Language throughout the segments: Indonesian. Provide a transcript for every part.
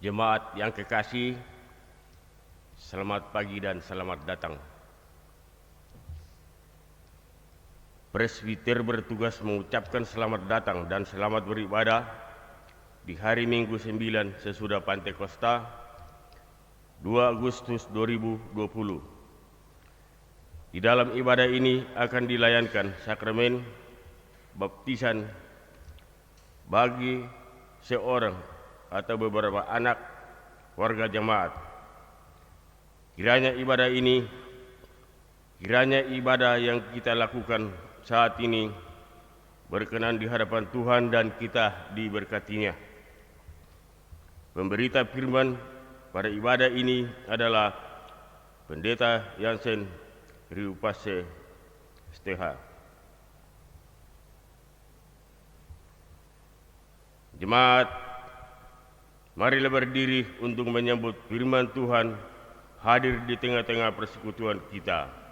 Jemaat yang kekasih, selamat pagi dan selamat datang. Presbiter bertugas mengucapkan selamat datang dan selamat beribadah di hari Minggu 9 sesudah Pantekosta 2 Agustus 2020. Di dalam ibadah ini akan dilayankan sakramen baptisan bagi seorang atau beberapa anak warga jemaat. Kiranya ibadah yang kita lakukan saat ini berkenan di hadapan Tuhan dan kita diberkatinya. Pemberita firman pada ibadah ini adalah Pendeta Yansen Riupase STH. Jemaat, marilah berdiri untuk menyambut firman Tuhan hadir di tengah-tengah persekutuan kita.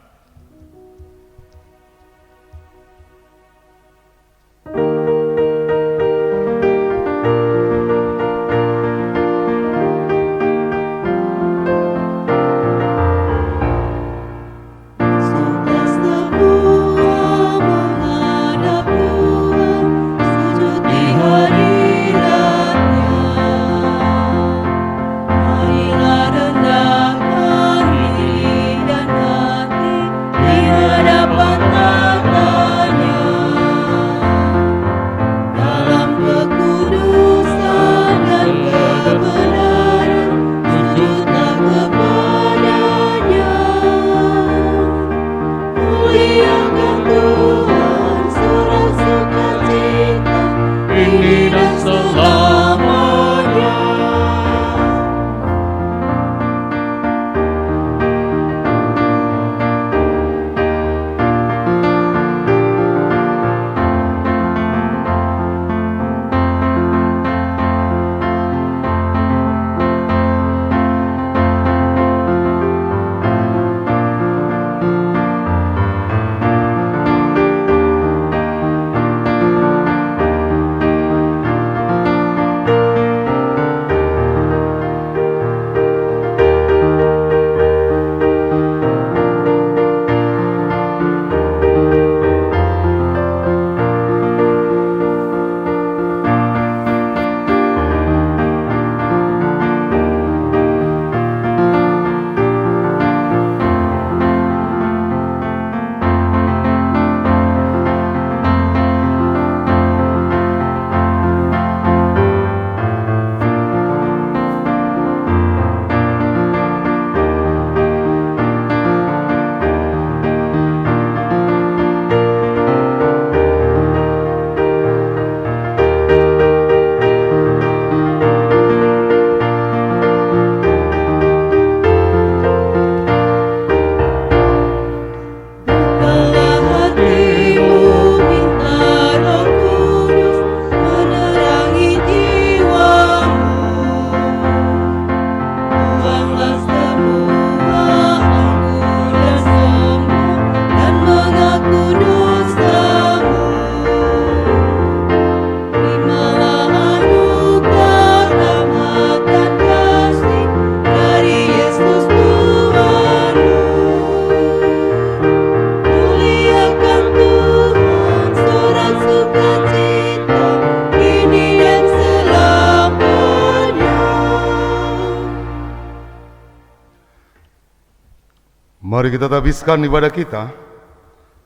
Mari kita habiskan ibadah kita.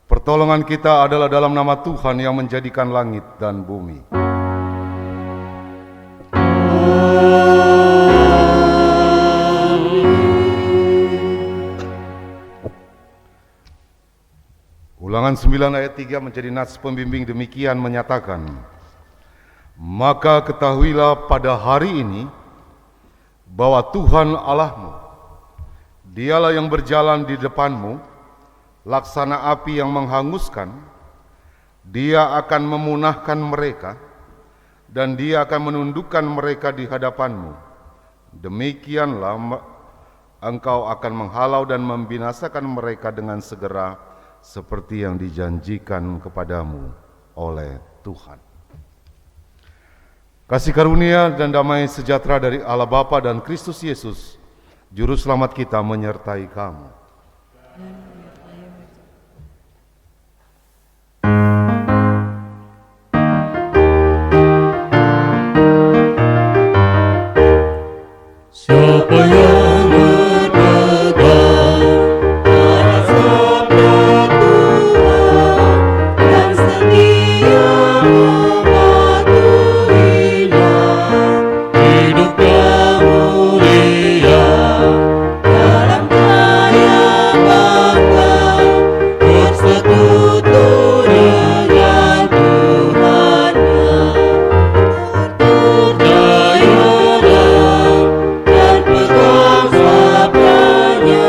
Pertolongan kita adalah dalam nama Tuhan yang menjadikan langit dan bumi. Ulangan 9 ayat 3 menjadi nats pembimbing demikian menyatakan, maka ketahuilah pada hari ini bahwa Tuhan Allahmu, Dialah yang berjalan di depanmu, laksana api yang menghanguskan. Dia akan memunahkan mereka, dan Dia akan menundukkan mereka di hadapanmu. Demikianlah engkau akan menghalau dan membinasakan mereka dengan segera, seperti yang dijanjikan kepadamu oleh Tuhan. Kasih karunia dan damai sejahtera dari Allah Bapa dan Kristus Yesus, Juru Selamat kita menyertai kamu. Siapa yang berpegang pada sabda Tuhan dan setia mematuhinya, hidupnya mulia dalam cahaya Bapa, bersekutu dengan Tuhannya. Percayalah dan pegang sabdanya,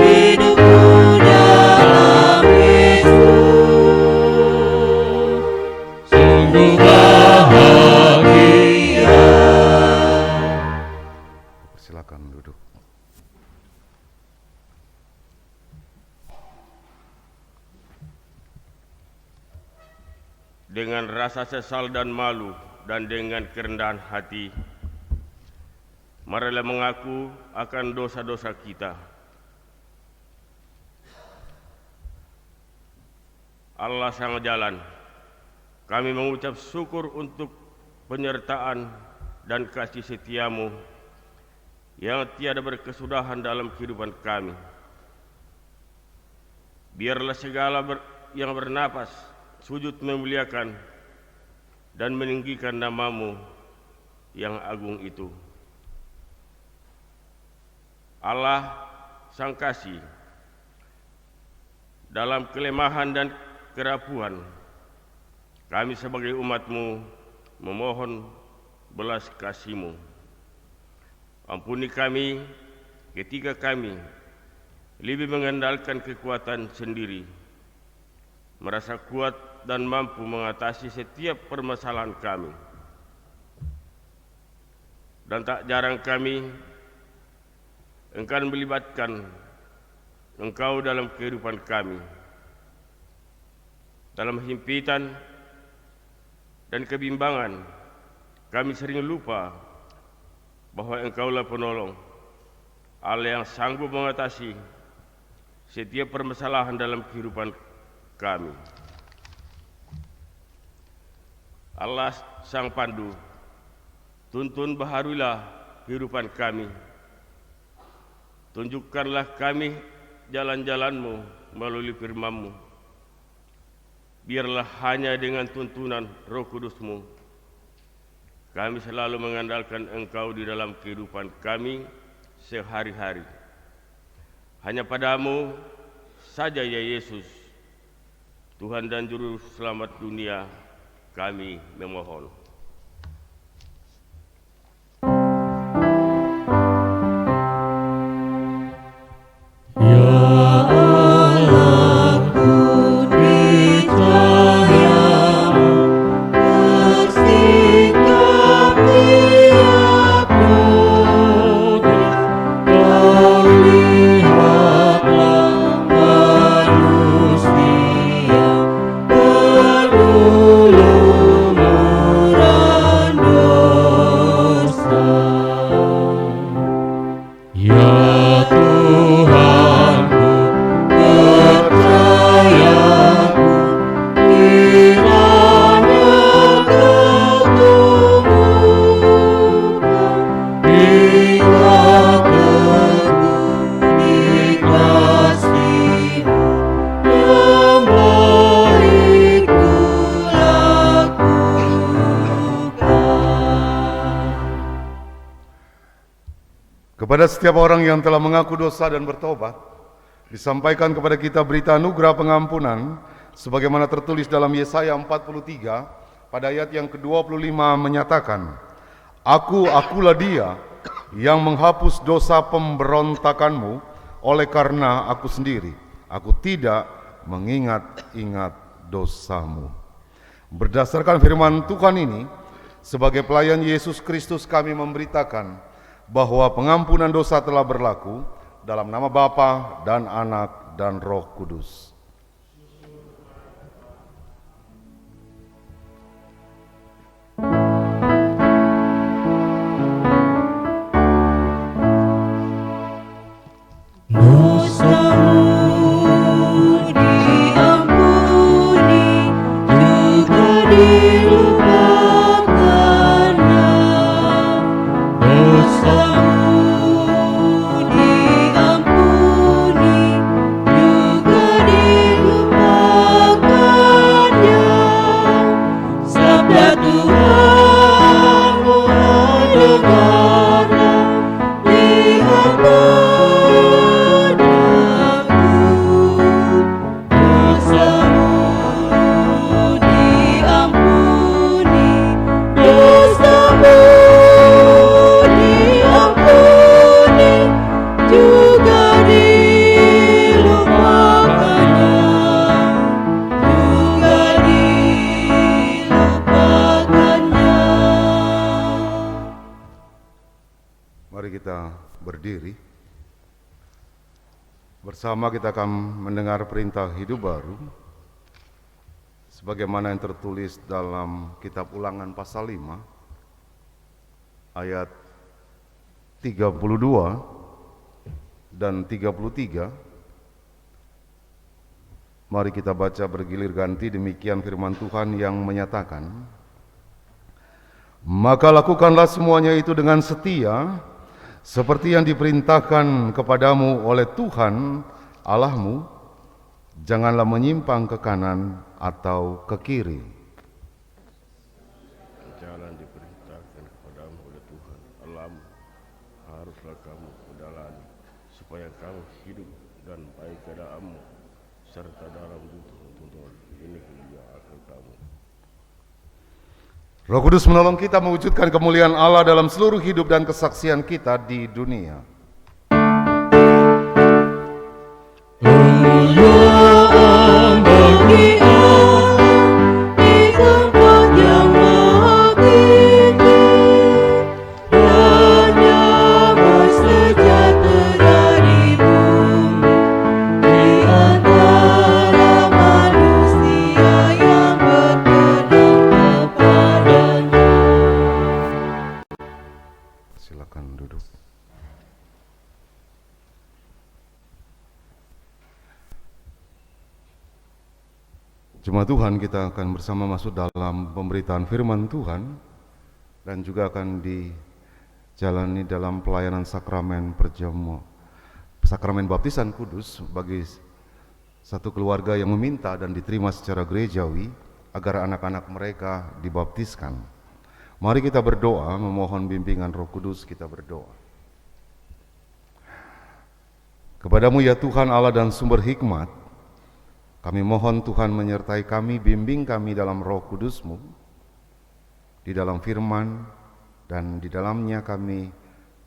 hidupku dalam Yesus sungguh bahagia. Silakan duduk. Dengan rasa sesal dan malu dan dengan kerendahan hati, marilah mengaku akan dosa-dosa kita. Allah Sang Jalan, kami mengucap syukur untuk penyertaan dan kasih setiamu yang tiada berkesudahan dalam kehidupan kami. Biarlah segala yang bernapas sujud memuliakan dan meninggikan namamu yang agung itu. Allah Sang Kasih, dalam kelemahan dan kerapuhan, kami sebagai umat-Mu memohon belas kasih-Mu. Ampuni kami ketika kami lebih mengandalkan kekuatan sendiri, merasa kuat dan mampu mengatasi setiap permasalahan kami. Dan tak jarang kami enggan melibatkan Engkau dalam kehidupan kami. Dalam himpitan dan kebimbangan, kami sering lupa bahwa Engkaulah penolong, Allah yang sanggup mengatasi setiap permasalahan dalam kehidupan kami. Allah Sang Pandu, tuntun baharulah kehidupan kami. Tunjukkanlah kami jalan-jalan-Mu melalui firman-Mu. Biarlah hanya dengan tuntunan Roh Kudus-Mu kami selalu mengandalkan Engkau di dalam kehidupan kami sehari-hari. Hanya padamu saja ya Yesus, Tuhan dan Juru Selamat dunia, kami memohon. Kepada setiap orang yang telah mengaku dosa dan bertobat, disampaikan kepada kita berita anugerah pengampunan, sebagaimana tertulis dalam Yesaya 43, pada ayat yang ke-25 menyatakan, Akulah dia yang menghapus dosa pemberontakanmu, oleh karena aku sendiri, aku tidak mengingat-ingat dosamu. Berdasarkan firman Tuhan ini, sebagai pelayan Yesus Kristus kami memberitakan bahwa pengampunan dosa telah berlaku dalam nama Bapa dan Anak dan Roh Kudus. Bersama kita akan mendengar perintah hidup baru sebagaimana yang tertulis dalam kitab Ulangan pasal 5 ayat 32 dan 33. Mari kita baca bergilir ganti. Demikian firman Tuhan yang menyatakan, "Maka lakukanlah semuanya itu dengan setia, seperti yang diperintahkan kepadamu oleh Tuhan Allahmu, janganlah menyimpang ke kanan atau ke kiri." Jalan diperintahkan kepadamu oleh Tuhan Allahmu haruslah kamu jalani, supaya kamu hidup dan baik keadaanmu, serta dalam tuntunan ini dia akan kamu. Roh Kudus menolong kita mewujudkan kemuliaan Allah dalam seluruh hidup dan kesaksian kita di dunia. Kemuliaan bagi Allah di tempat yang maha tinggi, dan damai sejahtera di bumi di antara manusia yang berkenan kepadanya. Silakan duduk. Jemaat Tuhan, kita akan bersama masuk dalam pemberitaan firman Tuhan dan juga akan dijalani dalam pelayanan sakramen sakramen baptisan kudus bagi satu keluarga yang meminta dan diterima secara gerejawi agar anak-anak mereka dibaptiskan. Mari kita berdoa memohon bimbingan Roh Kudus. Kita berdoa. Kepadamu ya Tuhan Allah dan sumber hikmat, kami mohon Tuhan menyertai kami, bimbing kami dalam Roh Kudus-Mu, di dalam firman, dan di dalamnya kami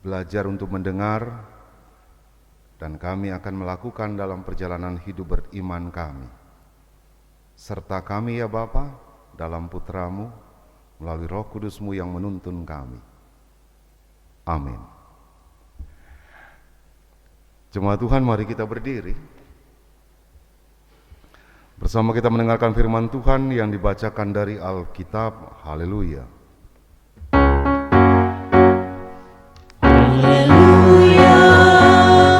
belajar untuk mendengar, dan kami akan melakukan dalam perjalanan hidup beriman kami. Serta kami ya Bapa, dalam Putra-Mu, melalui Roh Kudus-Mu yang menuntun kami. Amin. Jemaat Tuhan, mari kita berdiri. Bersama kita mendengarkan firman Tuhan yang dibacakan dari Alkitab. Haleluya. Haleluya,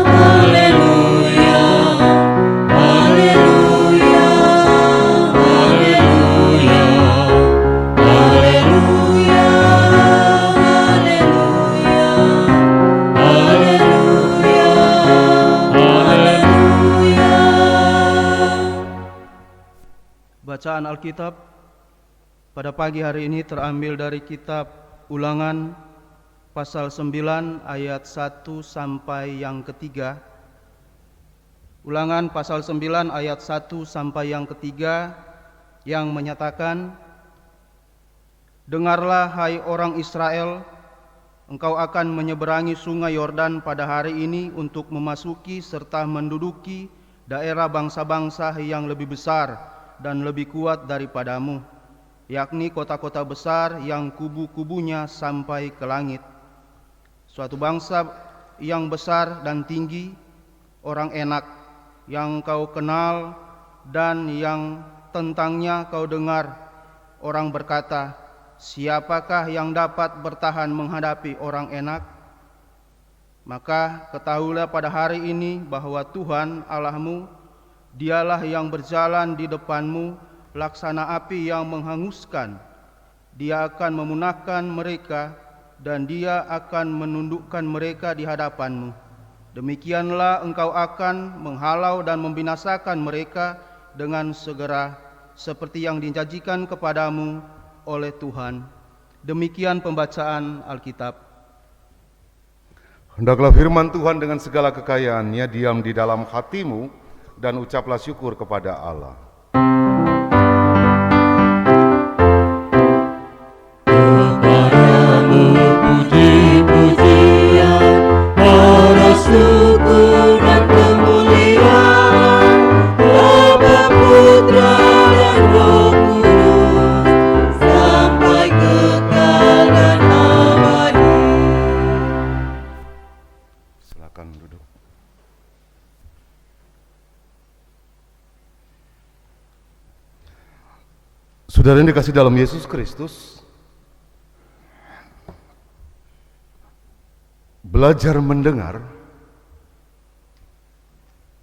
haleluya, haleluya, haleluya, haleluya, haleluya, haleluya. Bacaan Alkitab pada pagi hari ini terambil dari kitab Ulangan pasal 9 ayat 1 sampai yang ketiga. Ulangan pasal 9 ayat 1 sampai yang ketiga yang menyatakan, "Dengarlah hai orang Israel, engkau akan menyeberangi sungai Yordan pada hari ini untuk memasuki serta menduduki daerah bangsa-bangsa yang lebih besar dan lebih kuat daripadamu, yakni kota-kota besar yang kubu-kubunya sampai ke langit. Suatu bangsa yang besar dan tinggi, orang enak, yang kau kenal dan yang tentangnya kau dengar orang berkata, siapakah yang dapat bertahan menghadapi orang enak? Maka ketahuilah pada hari ini bahwa Tuhan Allahmu, Dialah yang berjalan di depanmu, laksana api yang menghanguskan. Dia akan memunahkan mereka, dan Dia akan menundukkan mereka di hadapanmu. Demikianlah engkau akan menghalau dan membinasakan mereka dengan segera, seperti yang dijanjikan kepadamu oleh Tuhan. Demikian pembacaan Alkitab. Hendaklah firman Tuhan dengan segala kekayaannya diam di dalam hatimu, dan ucaplah syukur kepada Allah. Kepadamu puji-pujian, para syukur dan kemuliaan, Bapa, Putra, dan Roh Kudus, sampai kekal dan abadi. Silakan duduk. Saudara yang dikasih dalam Yesus Kristus, belajar mendengar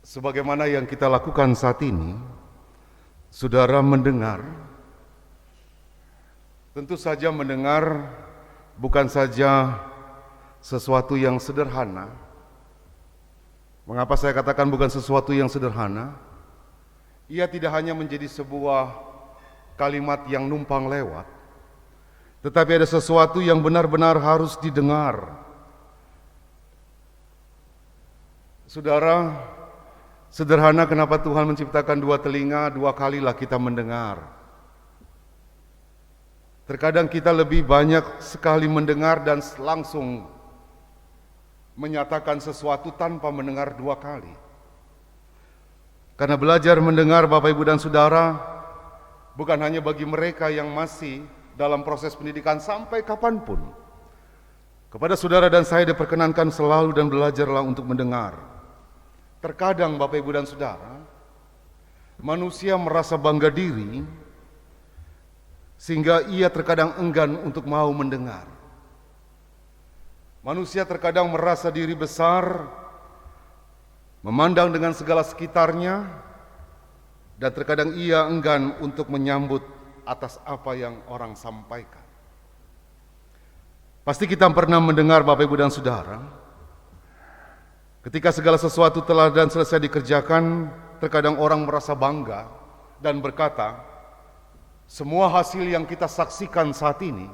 sebagaimana yang kita lakukan saat ini. Saudara mendengar, tentu saja mendengar bukan saja sesuatu yang sederhana. Mengapa saya katakan bukan sesuatu yang sederhana? Ia tidak hanya menjadi sebuah kalimat yang numpang lewat, tetapi ada sesuatu yang benar-benar harus didengar. Saudara, sederhana kenapa Tuhan menciptakan dua telinga, dua kalilah kita mendengar. Terkadang kita lebih banyak sekali mendengar dan langsung menyatakan sesuatu tanpa mendengar dua kali. Karena belajar mendengar, Bapak, Ibu, dan Saudara, bukan hanya bagi mereka yang masih dalam proses pendidikan sampai kapanpun. Kepada saudara dan saya diperkenankan selalu dan belajarlah untuk mendengar. Terkadang Bapak, Ibu, dan Saudara, manusia merasa bangga diri sehingga ia terkadang enggan untuk mau mendengar. Manusia terkadang merasa diri besar, memandang dengan segala sekitarnya, dan terkadang ia enggan untuk menyambut atas apa yang orang sampaikan. Pasti kita pernah mendengar, Bapak, Ibu, dan Saudara, ketika segala sesuatu telah dan selesai dikerjakan, terkadang orang merasa bangga dan berkata, semua hasil yang kita saksikan saat ini,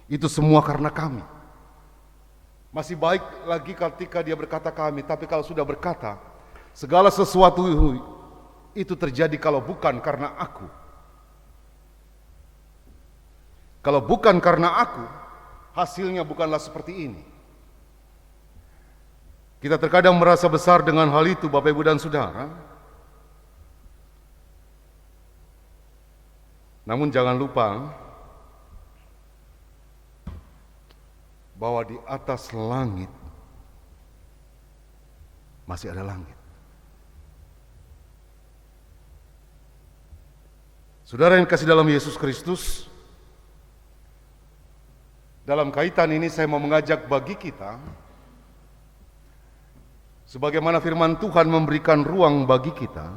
itu semua karena kami. Masih baik lagi ketika dia berkata kami, tapi kalau sudah berkata, segala sesuatu itu terjadi kalau bukan karena aku. Kalau bukan karena aku, hasilnya bukanlah seperti ini. Kita terkadang merasa besar dengan hal itu, Bapak, Ibu, dan Saudara. Namun jangan lupa bahwa di atas langit masih ada langit. Saudara yang kasih dalam Yesus Kristus, dalam kaitan ini saya mau mengajak bagi kita, sebagaimana firman Tuhan memberikan ruang bagi kita.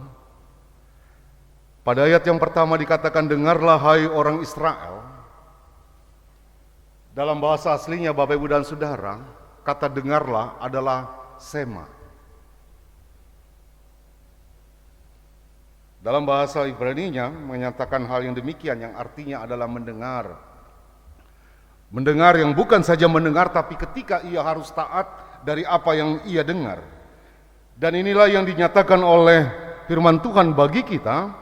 Pada ayat yang pertama dikatakan, dengarlah hai orang Israel. Dalam bahasa aslinya, Bapak, Ibu, dan Saudara, kata dengarlah adalah sema. Dalam bahasa Ibrani-nya menyatakan hal yang demikian, yang artinya adalah mendengar. Mendengar yang bukan saja mendengar, tapi ketika ia harus taat dari apa yang ia dengar. Dan inilah yang dinyatakan oleh firman Tuhan bagi kita,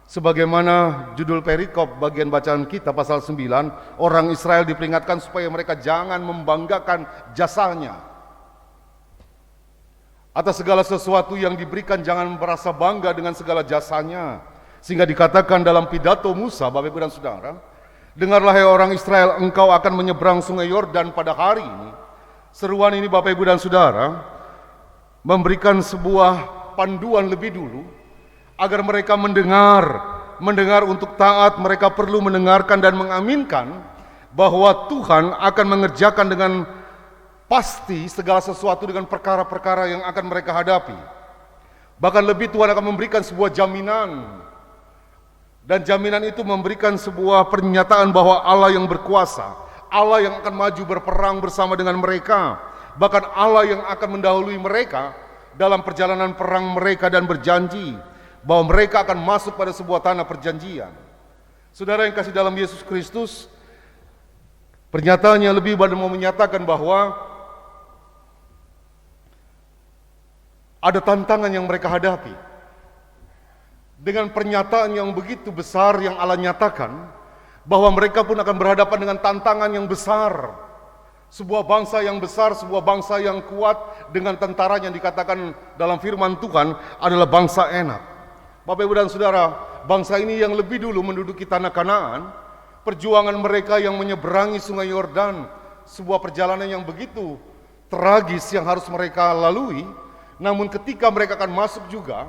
sebagaimana judul perikop bagian bacaan kita pasal 9, orang Israel diperingatkan supaya mereka jangan membanggakan jasanya. Atas segala sesuatu yang diberikan, jangan merasa bangga dengan segala jasanya. Sehingga dikatakan dalam pidato Musa, Bapak, Ibu, dan Saudara, dengarlah hai orang Israel, engkau akan menyeberang sungai Yordan pada hari ini. Seruan ini, Bapak, Ibu, dan Saudara, memberikan sebuah panduan lebih dulu, agar mereka mendengar untuk taat. Mereka perlu mendengarkan dan mengaminkan bahwa Tuhan akan mengerjakan dengan pasti segala sesuatu dengan perkara-perkara yang akan mereka hadapi. Bahkan lebih, Tuhan akan memberikan sebuah jaminan. Dan jaminan itu memberikan sebuah pernyataan bahwa Allah yang berkuasa, Allah yang akan maju berperang bersama dengan mereka, bahkan Allah yang akan mendahului mereka dalam perjalanan perang mereka, dan berjanji bahwa mereka akan masuk pada sebuah tanah perjanjian. Saudara yang kasih dalam Yesus Kristus, pernyataannya lebih pada mau menyatakan bahwa ada tantangan yang mereka hadapi. Dengan pernyataan yang begitu besar yang Allah nyatakan, bahwa mereka pun akan berhadapan dengan tantangan yang besar. Sebuah bangsa yang besar, sebuah bangsa yang kuat, dengan tentaranya yang dikatakan dalam firman Tuhan adalah bangsa Enak. Bapak, Ibu, dan Saudara, bangsa ini yang lebih dulu menduduki tanah Kanaan, perjuangan mereka yang menyeberangi sungai Yordan, sebuah perjalanan yang begitu tragis yang harus mereka lalui. Namun ketika mereka akan masuk juga,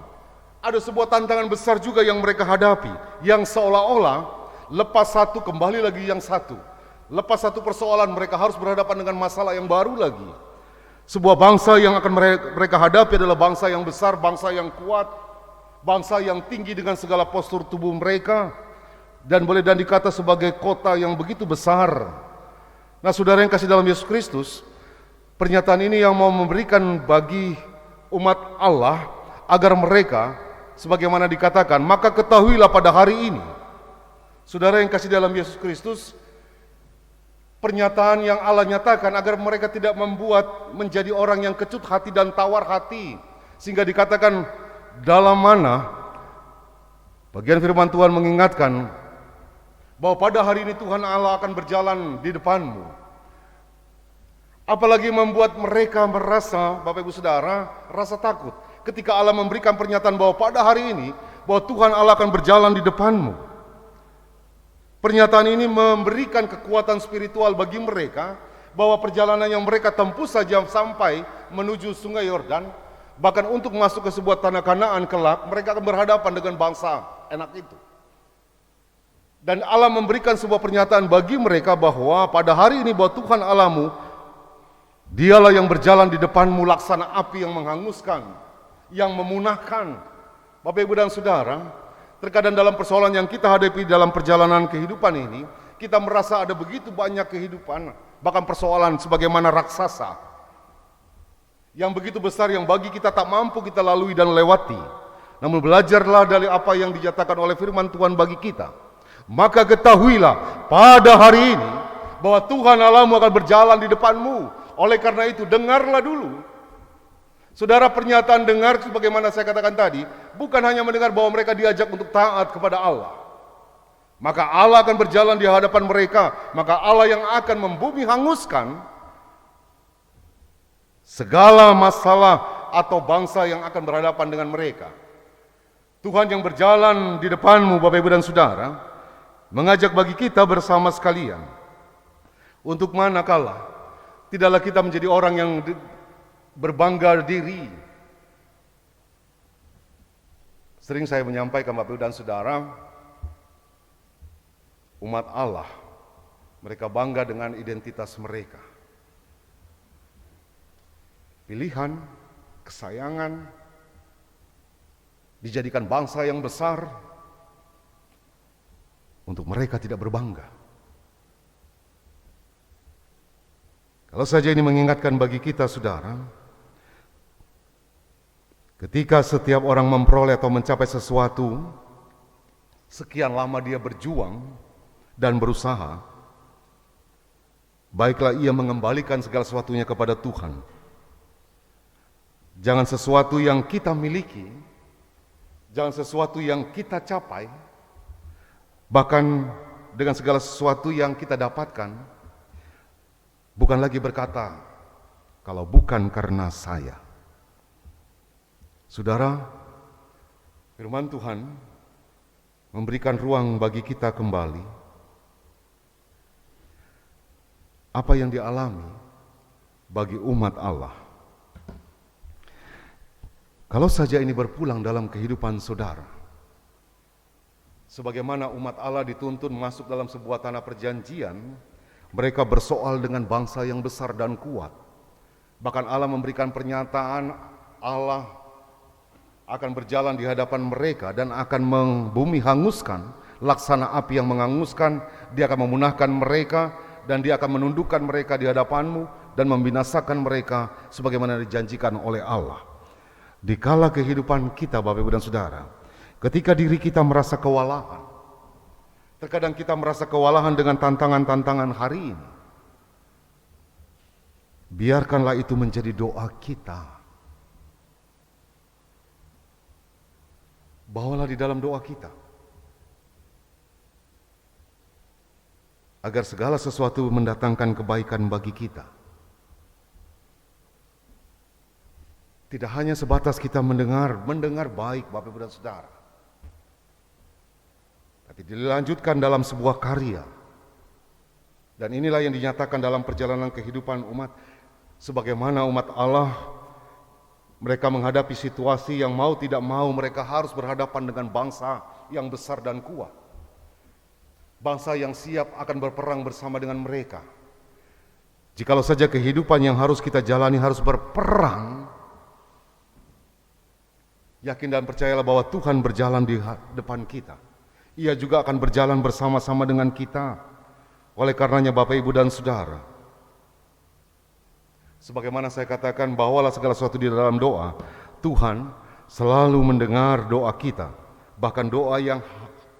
ada sebuah tantangan besar juga yang mereka hadapi, yang seolah-olah lepas satu kembali lagi yang satu. Lepas satu persoalan, mereka harus berhadapan dengan masalah yang baru lagi. Sebuah bangsa yang akan mereka hadapi adalah bangsa yang besar, bangsa yang kuat, bangsa yang tinggi dengan segala postur tubuh mereka, dan boleh dikata sebagai kota yang begitu besar. Nah, saudara yang kasih dalam Yesus Kristus, pernyataan ini yang mau memberikan bagi umat Allah agar mereka, sebagaimana dikatakan, maka ketahuilah pada hari ini. Saudara yang kasih dalam Yesus Kristus, pernyataan yang Allah nyatakan agar mereka tidak menjadi orang yang kecut hati dan tawar hati, sehingga dikatakan dalam mana bagian firman Tuhan mengingatkan bahwa pada hari ini Tuhan Allah akan berjalan di depanmu. Apalagi membuat mereka merasa, Bapak Ibu Saudara, rasa takut ketika Allah memberikan pernyataan bahwa pada hari ini bahwa Tuhan Allah akan berjalan di depanmu. Pernyataan ini memberikan kekuatan spiritual bagi mereka bahwa perjalanan yang mereka tempuh saja sampai menuju sungai Yordan, bahkan untuk masuk ke sebuah tanah Kanaan kelak, mereka akan berhadapan dengan bangsa Enak itu. Dan Allah memberikan sebuah pernyataan bagi mereka bahwa pada hari ini bahwa Tuhan Allahmu, Dialah yang berjalan di depanmu laksana api yang menghanguskan, yang memunahkan. Bapak, Ibu, dan Saudara, terkadang dalam persoalan yang kita hadapi dalam perjalanan kehidupan ini, kita merasa ada begitu banyak kehidupan, bahkan persoalan sebagaimana raksasa yang begitu besar yang bagi kita tak mampu kita lalui dan lewati. Namun belajarlah dari apa yang dinyatakan oleh firman Tuhan bagi kita. Maka ketahuilah pada hari ini bahwa Tuhan Allahmu akan berjalan di depanmu. Oleh karena itu dengarlah dulu. Saudara, pernyataan dengar sebagaimana saya katakan tadi, bukan hanya mendengar bahwa mereka diajak untuk taat kepada Allah. Maka Allah akan berjalan di hadapan mereka, maka Allah yang akan membumi hanguskan segala masalah atau bangsa yang akan berhadapan dengan mereka. Tuhan yang berjalan di depanmu, Bapak, Ibu, dan Saudara, mengajak bagi kita bersama sekalian. Untuk manakala tidaklah kita menjadi orang yang berbangga diri. Sering saya menyampaikan, Bapak, Ibu, dan Saudara, umat Allah, mereka bangga dengan identitas mereka. Pilihan, kesayangan, dijadikan bangsa yang besar, untuk mereka tidak berbangga. Kalau saja ini mengingatkan bagi kita, saudara, ketika setiap orang memperoleh atau mencapai sesuatu, sekian lama dia berjuang dan berusaha, baiklah ia mengembalikan segala sesuatunya kepada Tuhan. Jangan sesuatu yang kita miliki, jangan sesuatu yang kita capai, bahkan dengan segala sesuatu yang kita dapatkan, bukan lagi berkata, kalau bukan karena saya. Saudara, firman Tuhan memberikan ruang bagi kita kembali. Apa yang dialami bagi umat Allah. Kalau saja ini berpulang dalam kehidupan saudara, sebagaimana umat Allah dituntun masuk dalam sebuah tanah perjanjian, mereka bersoal dengan bangsa yang besar dan kuat. Bahkan Allah memberikan pernyataan Allah akan berjalan di hadapan mereka dan akan membumi hanguskan, laksana api yang menghanguskan. Dia akan memunahkan mereka dan dia akan menundukkan mereka di hadapanmu dan membinasakan mereka sebagaimana dijanjikan oleh Allah. Dikala kehidupan kita, Bapak Ibu dan Saudara, ketika diri kita merasa kewalahan, terkadang kita merasa kewalahan dengan tantangan-tantangan hari ini, biarkanlah itu menjadi doa kita. Bawalah di dalam doa kita, agar segala sesuatu mendatangkan kebaikan bagi kita. Tidak hanya sebatas kita mendengar baik, Bapak Ibu dan Saudara, tapi dilanjutkan dalam sebuah karya. Dan inilah yang dinyatakan dalam perjalanan kehidupan umat. Sebagaimana umat Allah, mereka menghadapi situasi yang mau tidak mau mereka harus berhadapan dengan bangsa yang besar dan kuat. Bangsa yang siap akan berperang bersama dengan mereka. Jikalau saja kehidupan yang harus kita jalani harus berperang, yakin dan percayalah bahwa Tuhan berjalan di depan kita. Ia juga akan berjalan bersama-sama dengan kita. Oleh karenanya Bapak, Ibu dan Saudara, sebagaimana saya katakan, bawalah segala sesuatu di dalam doa. Tuhan selalu mendengar doa kita, bahkan doa yang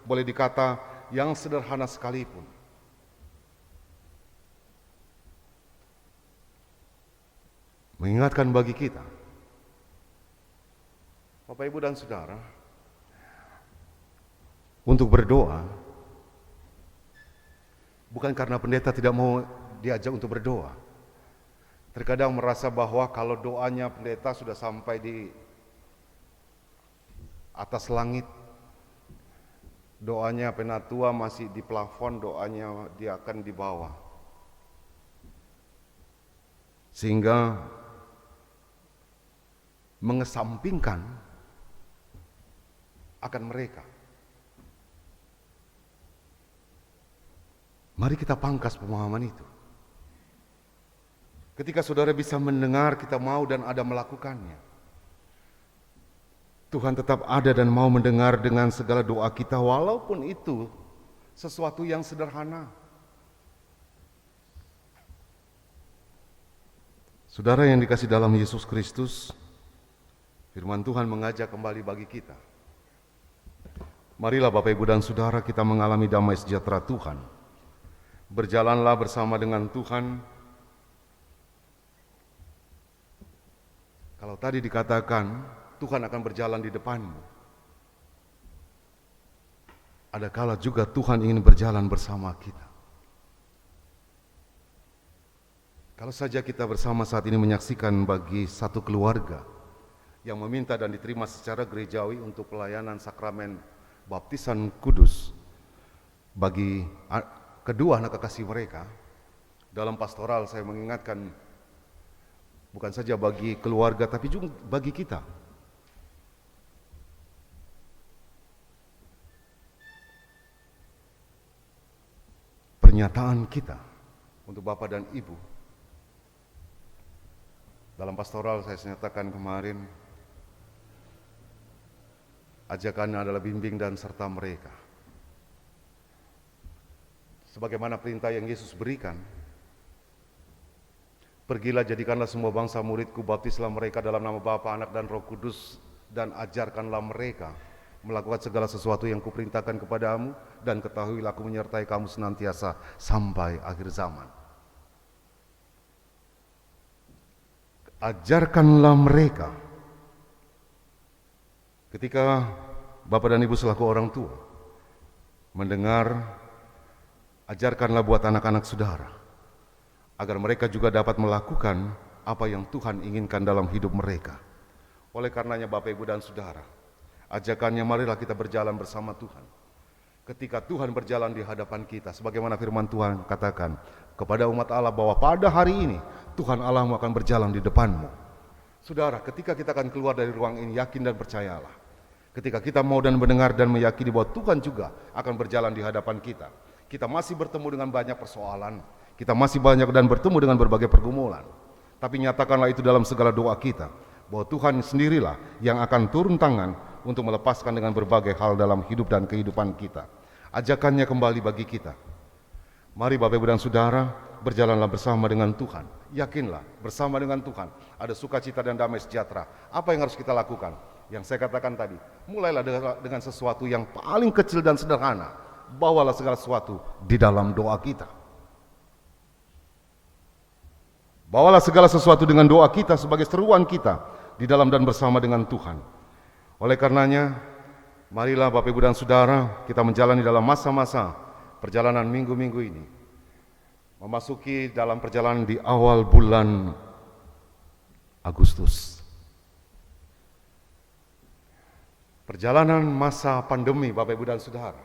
boleh dikata yang sederhana sekalipun. Mengingatkan bagi kita, Bapak, Ibu dan Saudara, untuk berdoa, bukan karena pendeta tidak mau diajak untuk berdoa. Terkadang merasa bahwa kalau doanya pendeta sudah sampai di atas langit, doanya penatua masih di plafon, doanya dia akan di bawah. Sehingga mengesampingkan akan mereka. Mari kita pangkas pemahaman itu. Ketika saudara bisa mendengar, kita mau dan ada melakukannya. Tuhan tetap ada dan mau mendengar dengan segala doa kita, walaupun itu sesuatu yang sederhana. Saudara yang dikasih dalam Yesus Kristus, firman Tuhan mengajak kembali bagi kita. Marilah Bapak, Ibu dan Saudara, kita mengalami damai sejahtera Tuhan. Berjalanlah bersama dengan Tuhan. Kalau tadi dikatakan Tuhan akan berjalan di depanmu, ada kala juga Tuhan ingin berjalan bersama kita. Kalau saja kita bersama saat ini menyaksikan bagi satu keluarga yang meminta dan diterima secara gerejawi untuk pelayanan sakramen baptisan kudus bagi kedua anak kekasih mereka, dalam pastoral saya mengingatkan bukan saja bagi keluarga tapi juga bagi kita. Pernyataan kita untuk Bapak dan Ibu. Dalam pastoral saya nyatakan kemarin, ajakannya adalah bimbing dan serta mereka. Sebagaimana perintah yang Yesus berikan, pergilah jadikanlah semua bangsa muridku, baptislah mereka dalam nama Bapa, Anak dan Roh Kudus, dan ajarkanlah mereka melakukan segala sesuatu yang kuperintahkan kepadamu, dan ketahuilah aku menyertai kamu senantiasa sampai akhir zaman. Ajarkanlah mereka. Ketika Bapak dan Ibu selaku orang tua mendengar, ajarkanlah buat anak-anak saudara, agar mereka juga dapat melakukan apa yang Tuhan inginkan dalam hidup mereka. Oleh karenanya Bapak, Ibu dan Saudara, ajakannya marilah kita berjalan bersama Tuhan. Ketika Tuhan berjalan di hadapan kita, sebagaimana firman Tuhan katakan kepada umat Allah bahwa pada hari ini Tuhan Allahmu akan berjalan di depanmu. Saudara, ketika kita akan keluar dari ruang ini, yakin dan percayalah, ketika kita mau dan mendengar dan meyakini bahwa Tuhan juga akan berjalan di hadapan kita, kita masih bertemu dengan banyak persoalan, kita masih banyak dan bertemu dengan berbagai pergumulan. Tapi nyatakanlah itu dalam segala doa kita, bahwa Tuhan sendirilah yang akan turun tangan untuk melepaskan dengan berbagai hal dalam hidup dan kehidupan kita. Ajakannya kembali bagi kita. Mari Bapak Ibu dan Saudara, berjalanlah bersama dengan Tuhan. Yakinlah bersama dengan Tuhan ada sukacita dan damai sejahtera. Apa yang harus kita lakukan? Yang saya katakan tadi, mulailah dengan sesuatu yang paling kecil dan sederhana. Bawalah segala sesuatu di dalam doa kita. Bawalah segala sesuatu dengan doa kita sebagai seruan kita di dalam dan bersama dengan Tuhan. Oleh karenanya, marilah Bapak Ibu dan Saudara, kita menjalani dalam masa-masa perjalanan minggu-minggu ini, memasuki dalam perjalanan di awal bulan Agustus. Perjalanan masa pandemi, Bapak Ibu dan Saudara,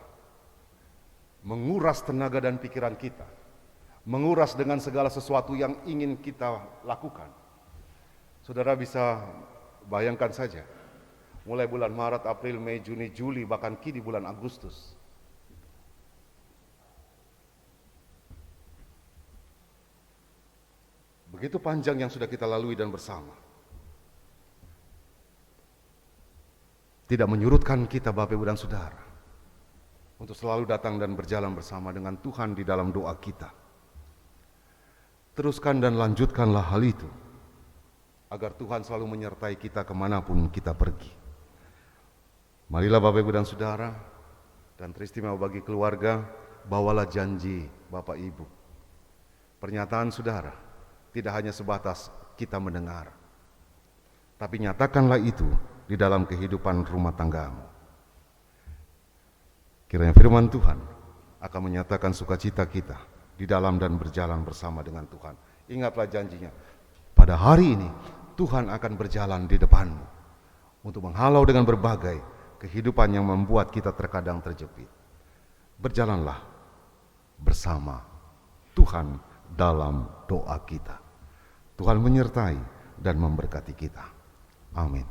menguras tenaga dan pikiran kita, menguras dengan segala sesuatu yang ingin kita lakukan. Saudara bisa bayangkan saja, mulai bulan Maret, April, Mei, Juni, Juli, bahkan kini bulan Agustus. Begitu panjang yang sudah kita lalui dan bersama. Tidak menyurutkan kita Bapak Ibu dan Saudara untuk selalu datang dan berjalan bersama dengan Tuhan di dalam doa kita. Teruskan dan lanjutkanlah hal itu, agar Tuhan selalu menyertai kita kemanapun kita pergi. Marilah Bapak Ibu dan Saudara, dan teristimewa bagi keluarga, bawalah janji Bapak Ibu. Pernyataan saudara tidak hanya sebatas kita mendengar, tapi nyatakanlah itu di dalam kehidupan rumah tanggamu. Kiranya firman Tuhan akan menyatakan sukacita kita di dalam dan berjalan bersama dengan Tuhan. Ingatlah janjinya, pada hari ini Tuhan akan berjalan di depanmu untuk menghalau dengan berbagai kehidupan yang membuat kita terkadang terjepit. Berjalanlah bersama Tuhan dalam doa kita. Tuhan menyertai dan memberkati kita. Amin.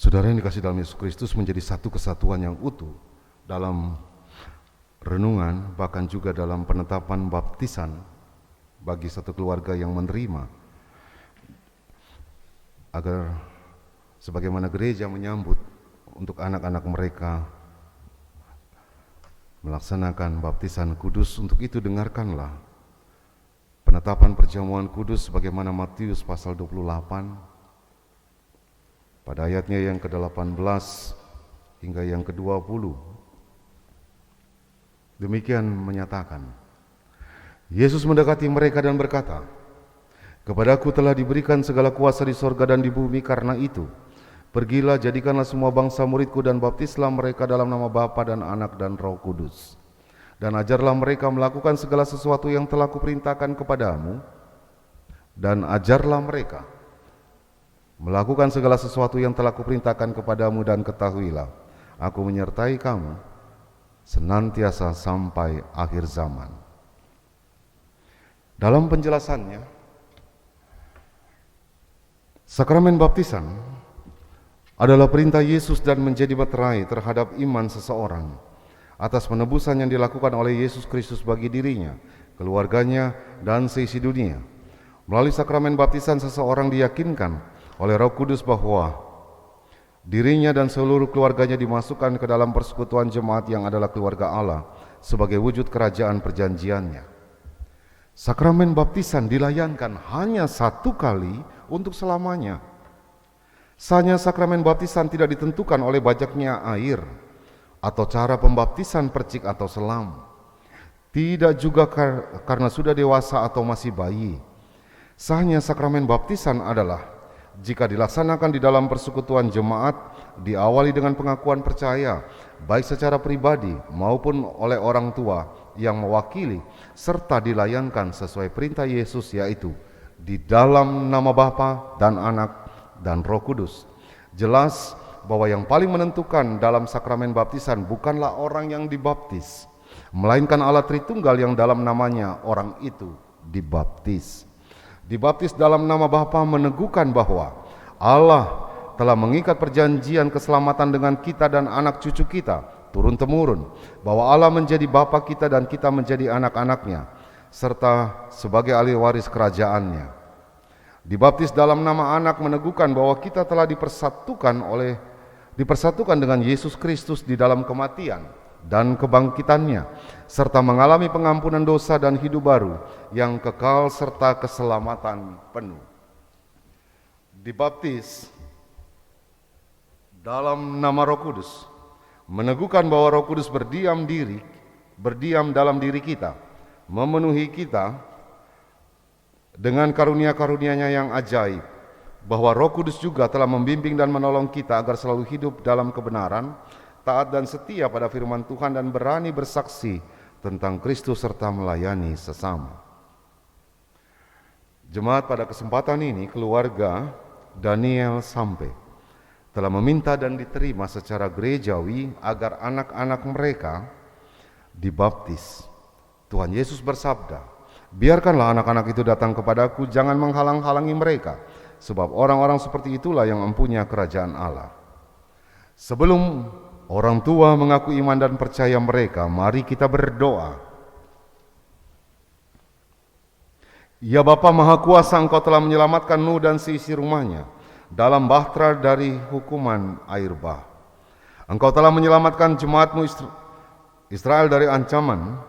Saudara yang dikasihi dalam Yesus Kristus, menjadi satu kesatuan yang utuh dalam renungan, bahkan juga dalam penetapan baptisan bagi satu keluarga yang menerima, agar sebagaimana gereja menyambut untuk anak-anak mereka melaksanakan baptisan kudus. Untuk itu dengarkanlah penetapan perjamuan kudus sebagaimana Matius pasal 28 pada ayatnya yang ke-18 hingga yang ke-20. Demikian menyatakan, Yesus mendekati mereka dan berkata, "Kepadaku telah diberikan segala kuasa di sorga dan di bumi, karena itu pergilah, jadikanlah semua bangsa muridku dan baptislah mereka dalam nama Bapa dan Anak dan Roh Kudus. Dan ajarlah mereka melakukan segala sesuatu yang telah kuperintahkan kepadamu, dan ajarlah mereka melakukan segala sesuatu yang telah kuperintahkan kepadamu, dan ketahuilah, aku menyertai kamu senantiasa sampai akhir zaman." Dalam penjelasannya, sakramen baptisan adalah perintah Yesus dan menjadi materai terhadap iman seseorang atas penebusan yang dilakukan oleh Yesus Kristus bagi dirinya, keluarganya, dan seisi dunia. Melalui sakramen baptisan, seseorang diyakinkan oleh Roh Kudus bahwa dirinya dan seluruh keluarganya dimasukkan ke dalam persekutuan jemaat yang adalah keluarga Allah sebagai wujud kerajaan perjanjiannya. Sakramen baptisan dilayankan hanya satu kali untuk selamanya. Sanya sakramen baptisan tidak ditentukan oleh banyaknya air atau cara pembaptisan percik atau selam. Tidak juga karena sudah dewasa atau masih bayi. Sahnya sakramen baptisan adalah jika dilaksanakan di dalam persekutuan jemaat, diawali dengan pengakuan percaya, baik secara pribadi maupun oleh orang tua yang mewakili, serta dilayankan sesuai perintah Yesus, yaitu di dalam nama Bapa dan Anak dan Roh Kudus. Jelas bahwa yang paling menentukan dalam sakramen baptisan bukanlah orang yang dibaptis, melainkan Allah Tritunggal yang dalam namanya orang itu dibaptis. Dibaptis dalam nama Bapa meneguhkan bahwa Allah telah mengikat perjanjian keselamatan dengan kita dan anak cucu kita turun-temurun, bahwa Allah menjadi Bapa kita dan kita menjadi anak-anaknya, serta sebagai ahli waris kerajaannya. Dibaptis dalam nama Anak meneguhkan bahwa kita telah dipersatukan dengan Yesus Kristus di dalam kematian dan kebangkitannya, serta mengalami pengampunan dosa dan hidup baru yang kekal serta keselamatan penuh. Dibaptis dalam nama Roh Kudus meneguhkan bahwa Roh Kudus berdiam dalam diri kita, memenuhi kita dengan karunia-karunia-Nya yang ajaib, bahwa Roh Kudus juga telah membimbing dan menolong kita agar selalu hidup dalam kebenaran, taat dan setia pada firman Tuhan, dan berani bersaksi tentang Kristus serta melayani sesama. Jemaat, pada kesempatan ini keluarga Daniel Sampe telah meminta dan diterima secara gerejawi agar anak-anak mereka dibaptis. Tuhan Yesus bersabda, "Biarkanlah anak-anak itu datang kepadaku, jangan menghalang-halangi mereka, sebab orang-orang seperti itulah yang mempunyai kerajaan Allah." Sebelum orang tua mengaku iman dan percaya mereka, mari kita berdoa. Ya Bapa Maha Kuasa, Engkau telah menyelamatkan Nuh dan seisi rumahnya dalam bahtera dari hukuman air bah. Engkau telah menyelamatkan jemaat-Mu Israel dari ancaman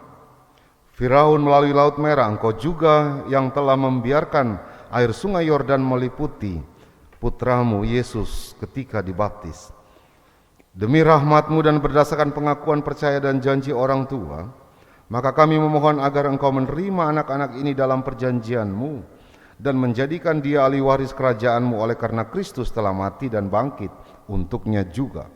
Firaun melalui Laut Merah. Engkau juga yang telah membiarkan air sungai Yordan meliputi putra-Mu Yesus ketika dibaptis. Demi rahmat-Mu dan berdasarkan pengakuan percaya dan janji orang tua, maka kami memohon agar Engkau menerima anak-anak ini dalam perjanjian-Mu dan menjadikan dia ahli waris kerajaan-Mu oleh karena Kristus telah mati dan bangkit untuknya juga.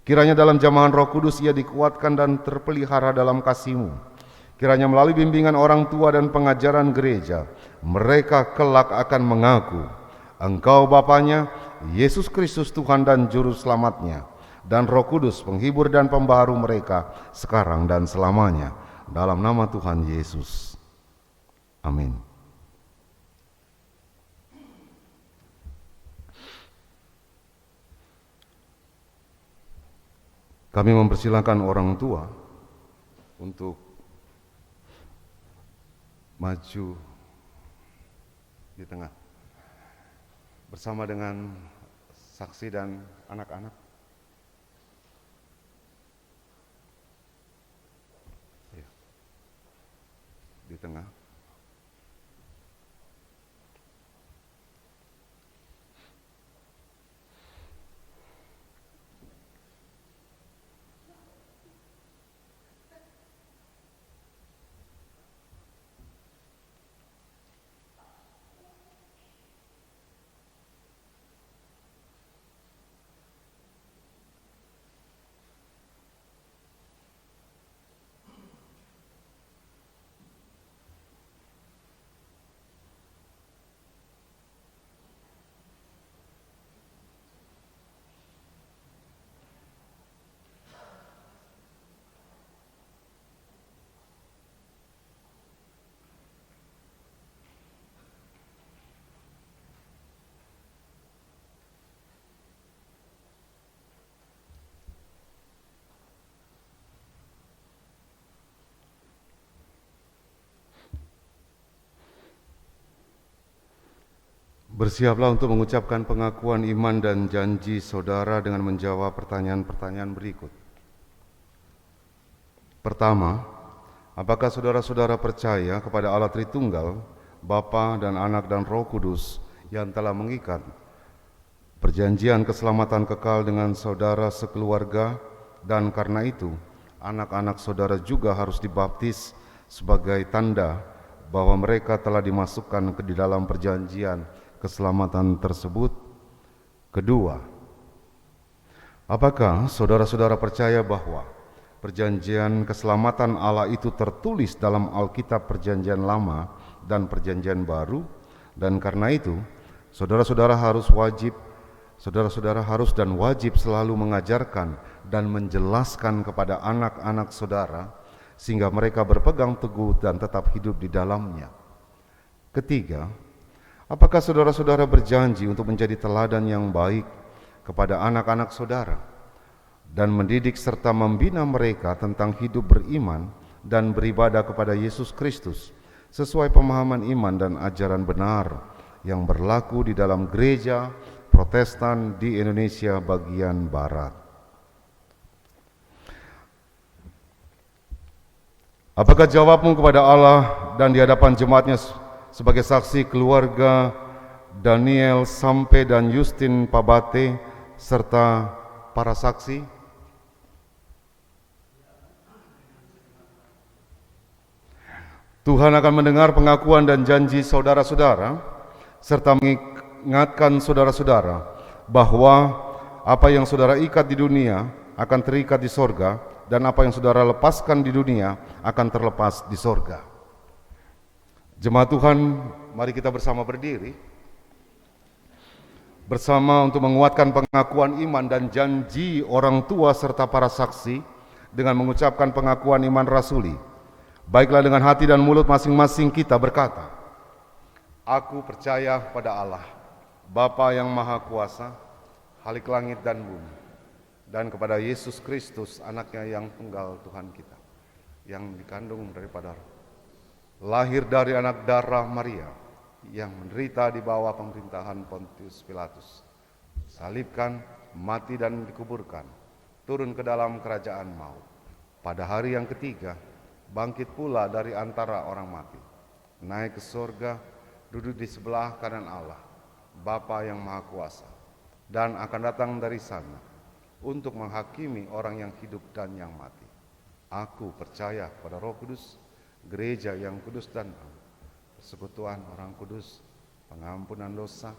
Kiranya dalam jamahan Roh Kudus ia dikuatkan dan terpelihara dalam kasih-Mu. Kiranya melalui bimbingan orang tua dan pengajaran gereja, mereka kelak akan mengaku Engkau Bapanya, Yesus Kristus Tuhan dan Juru Selamatnya, dan Roh Kudus penghibur dan pembaharu mereka sekarang dan selamanya. Dalam nama Tuhan Yesus. Amin. Kami mempersilakan orang tua untuk maju di tengah bersama dengan saksi dan anak-anak. Di tengah. Bersiaplah untuk mengucapkan pengakuan iman dan janji saudara dengan menjawab pertanyaan-pertanyaan berikut. Pertama, apakah saudara-saudara percaya kepada Allah Tritunggal, Bapa dan Anak dan Roh Kudus yang telah mengikat perjanjian keselamatan kekal dengan saudara sekeluarga, dan karena itu anak-anak saudara juga harus dibaptis sebagai tanda bahwa mereka telah dimasukkan ke di dalam perjanjian keselamatan tersebut? Kedua, apakah saudara-saudara percaya bahwa perjanjian keselamatan Allah itu tertulis dalam Alkitab Perjanjian Lama dan Perjanjian Baru, dan karena itu saudara-saudara harus dan wajib selalu mengajarkan dan menjelaskan kepada anak-anak saudara sehingga mereka berpegang teguh dan tetap hidup di dalamnya? Ketiga, Apakah saudara-saudara berjanji untuk menjadi teladan yang baik kepada anak-anak saudara dan mendidik serta membina mereka tentang hidup beriman dan beribadah kepada Yesus Kristus sesuai pemahaman iman dan ajaran benar yang berlaku di dalam gereja Protestan di Indonesia bagian Barat? Apakah jawabmu kepada Allah dan di hadapan jemaatnya sebagai saksi keluarga Daniel Sampe dan Justin Pabate serta para saksi? Tuhan akan mendengar pengakuan dan janji saudara-saudara serta mengingatkan saudara-saudara bahwa apa yang saudara ikat di dunia akan terikat di sorga, dan apa yang saudara lepaskan di dunia akan terlepas di sorga. Jemaat Tuhan, mari kita bersama berdiri bersama untuk menguatkan pengakuan iman dan janji orang tua serta para saksi dengan mengucapkan pengakuan iman rasuli. Baiklah, dengan hati dan mulut masing-masing kita berkata, aku percaya pada Allah, Bapa yang Maha Kuasa, Khalik langit dan bumi, dan kepada Yesus Kristus, anaknya yang tunggal Tuhan kita, yang dikandung daripada lahir dari anak darah Maria, yang menderita di bawah pemerintahan Pontius Pilatus, salibkan, mati dan dikuburkan, turun ke dalam kerajaan maut. Pada hari yang ketiga, bangkit pula dari antara orang mati, naik ke surga, duduk di sebelah kanan Allah, Bapa yang Maha Kuasa, dan akan datang dari sana untuk menghakimi orang yang hidup dan yang mati. Aku percaya pada Roh Kudus, gereja yang kudus dan am, persekutuan orang kudus, pengampunan dosa,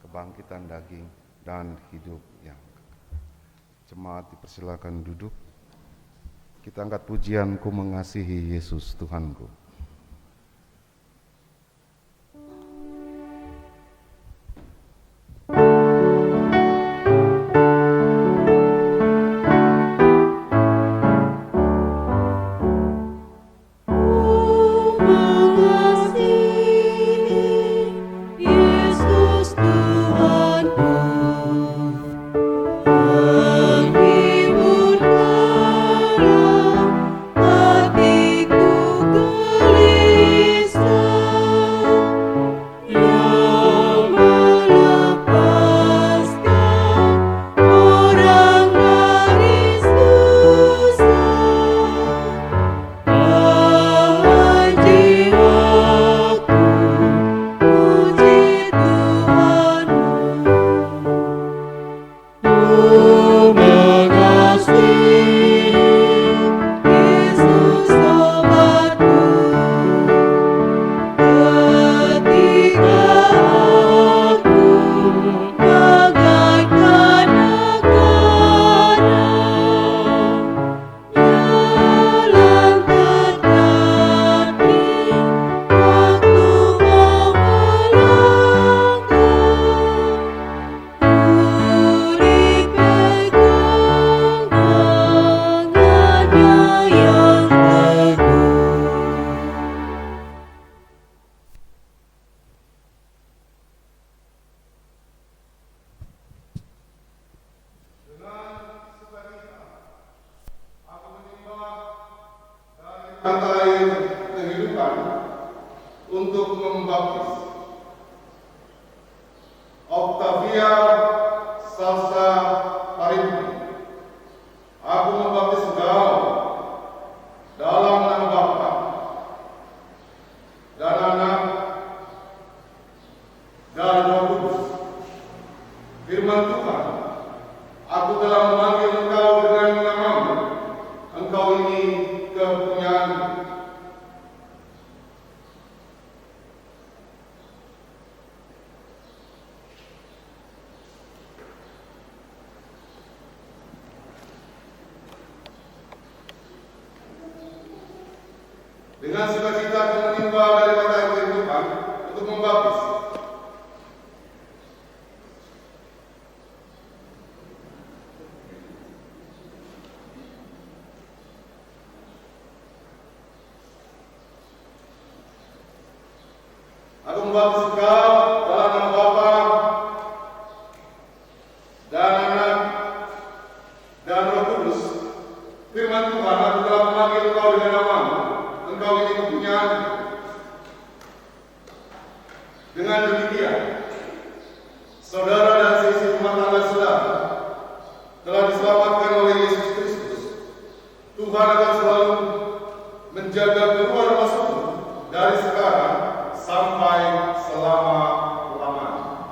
kebangkitan daging, dan hidup yang kekal. Jemaat dipersilakan duduk. Kita angkat pujian, Ku mengasihi Yesus Tuhanku. mata air kehidupan untuk membaptis Octavia Salsa Parinti. Aku membaptis engkau dalam nama Bapa dan Anak dan Roh Kudus. Firman Tuhan, aku telah memanggil engkau dengan namamu. Engkau ini kepunyaanku. Dengan sukacita aku menimba dari mata air kehidupan untuk membaptis engkau dengan namamu, Engkau ini kepunyaan. Dengan demikian, saudara dan seisi rumah tangga saudara telah diselamatkan oleh Yesus Kristus. Tuhan akan selalu menjaga keluar masukmu dari sekarang sampai selama-lamanya.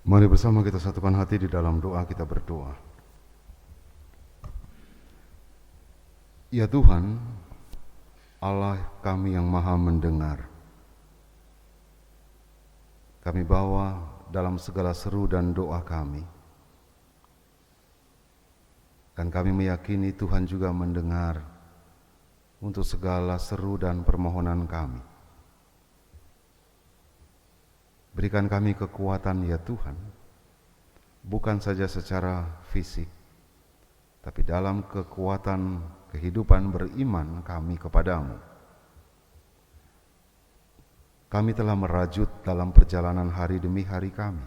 Mari bersama kita satukan hati di dalam doa, kita berdoa. Ya Tuhan, Allah kami yang maha mendengar, kami bawa dalam segala seru dan doa kami. Dan kami meyakini Tuhan juga mendengar untuk segala seru dan permohonan kami. Berikan kami kekuatan ya Tuhan, bukan saja secara fisik, tapi dalam kekuatan kehidupan beriman kami kepadamu. Kami telah merajut dalam perjalanan hari demi hari kami.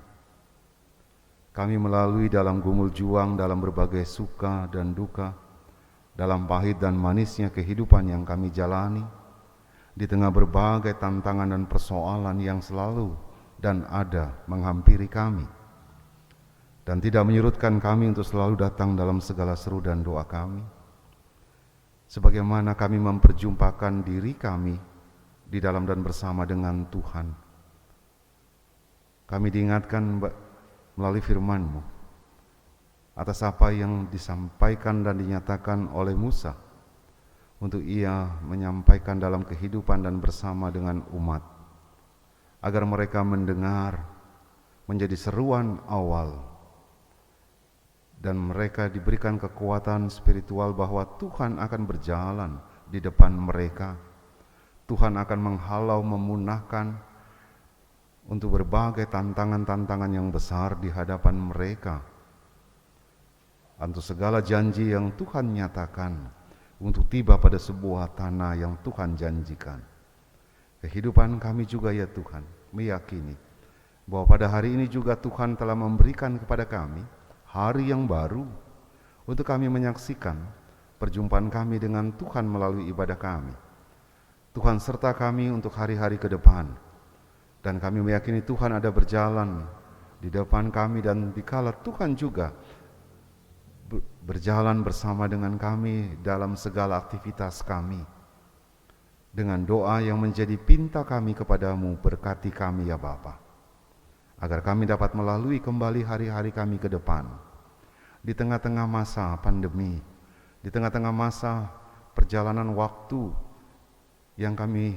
Kami melalui dalam gumul juang, dalam berbagai suka dan duka, dalam pahit dan manisnya kehidupan yang kami jalani, di tengah berbagai tantangan dan persoalan yang selalu dan ada menghampiri kami, dan tidak menyurutkan kami untuk selalu datang dalam segala seru dan doa kami, sebagaimana kami memperjumpakan diri kami di dalam dan bersama dengan Tuhan. Kami diingatkan melalui firman-Mu atas apa yang disampaikan dan dinyatakan oleh Musa untuk ia menyampaikan dalam kehidupan dan bersama dengan umat, agar mereka mendengar menjadi seruan awal dan mereka diberikan kekuatan spiritual bahwa Tuhan akan berjalan di depan mereka. Tuhan akan menghalau, memunahkan untuk berbagai tantangan-tantangan yang besar di hadapan mereka. Untuk segala janji yang Tuhan nyatakan untuk tiba pada sebuah tanah yang Tuhan janjikan. Kehidupan kami juga ya Tuhan meyakini bahwa pada hari ini juga Tuhan telah memberikan kepada kami hari yang baru untuk kami menyaksikan perjumpaan kami dengan Tuhan melalui ibadah kami. Tuhan serta kami untuk hari-hari ke depan, dan kami meyakini Tuhan ada berjalan di depan kami, dan dikala Tuhan juga berjalan bersama dengan kami dalam segala aktivitas kami. Dengan doa yang menjadi pinta kami kepadamu, berkati kami ya Bapa, agar kami dapat melalui kembali hari-hari kami ke depan, di tengah-tengah masa pandemi, di tengah-tengah masa perjalanan waktu yang kami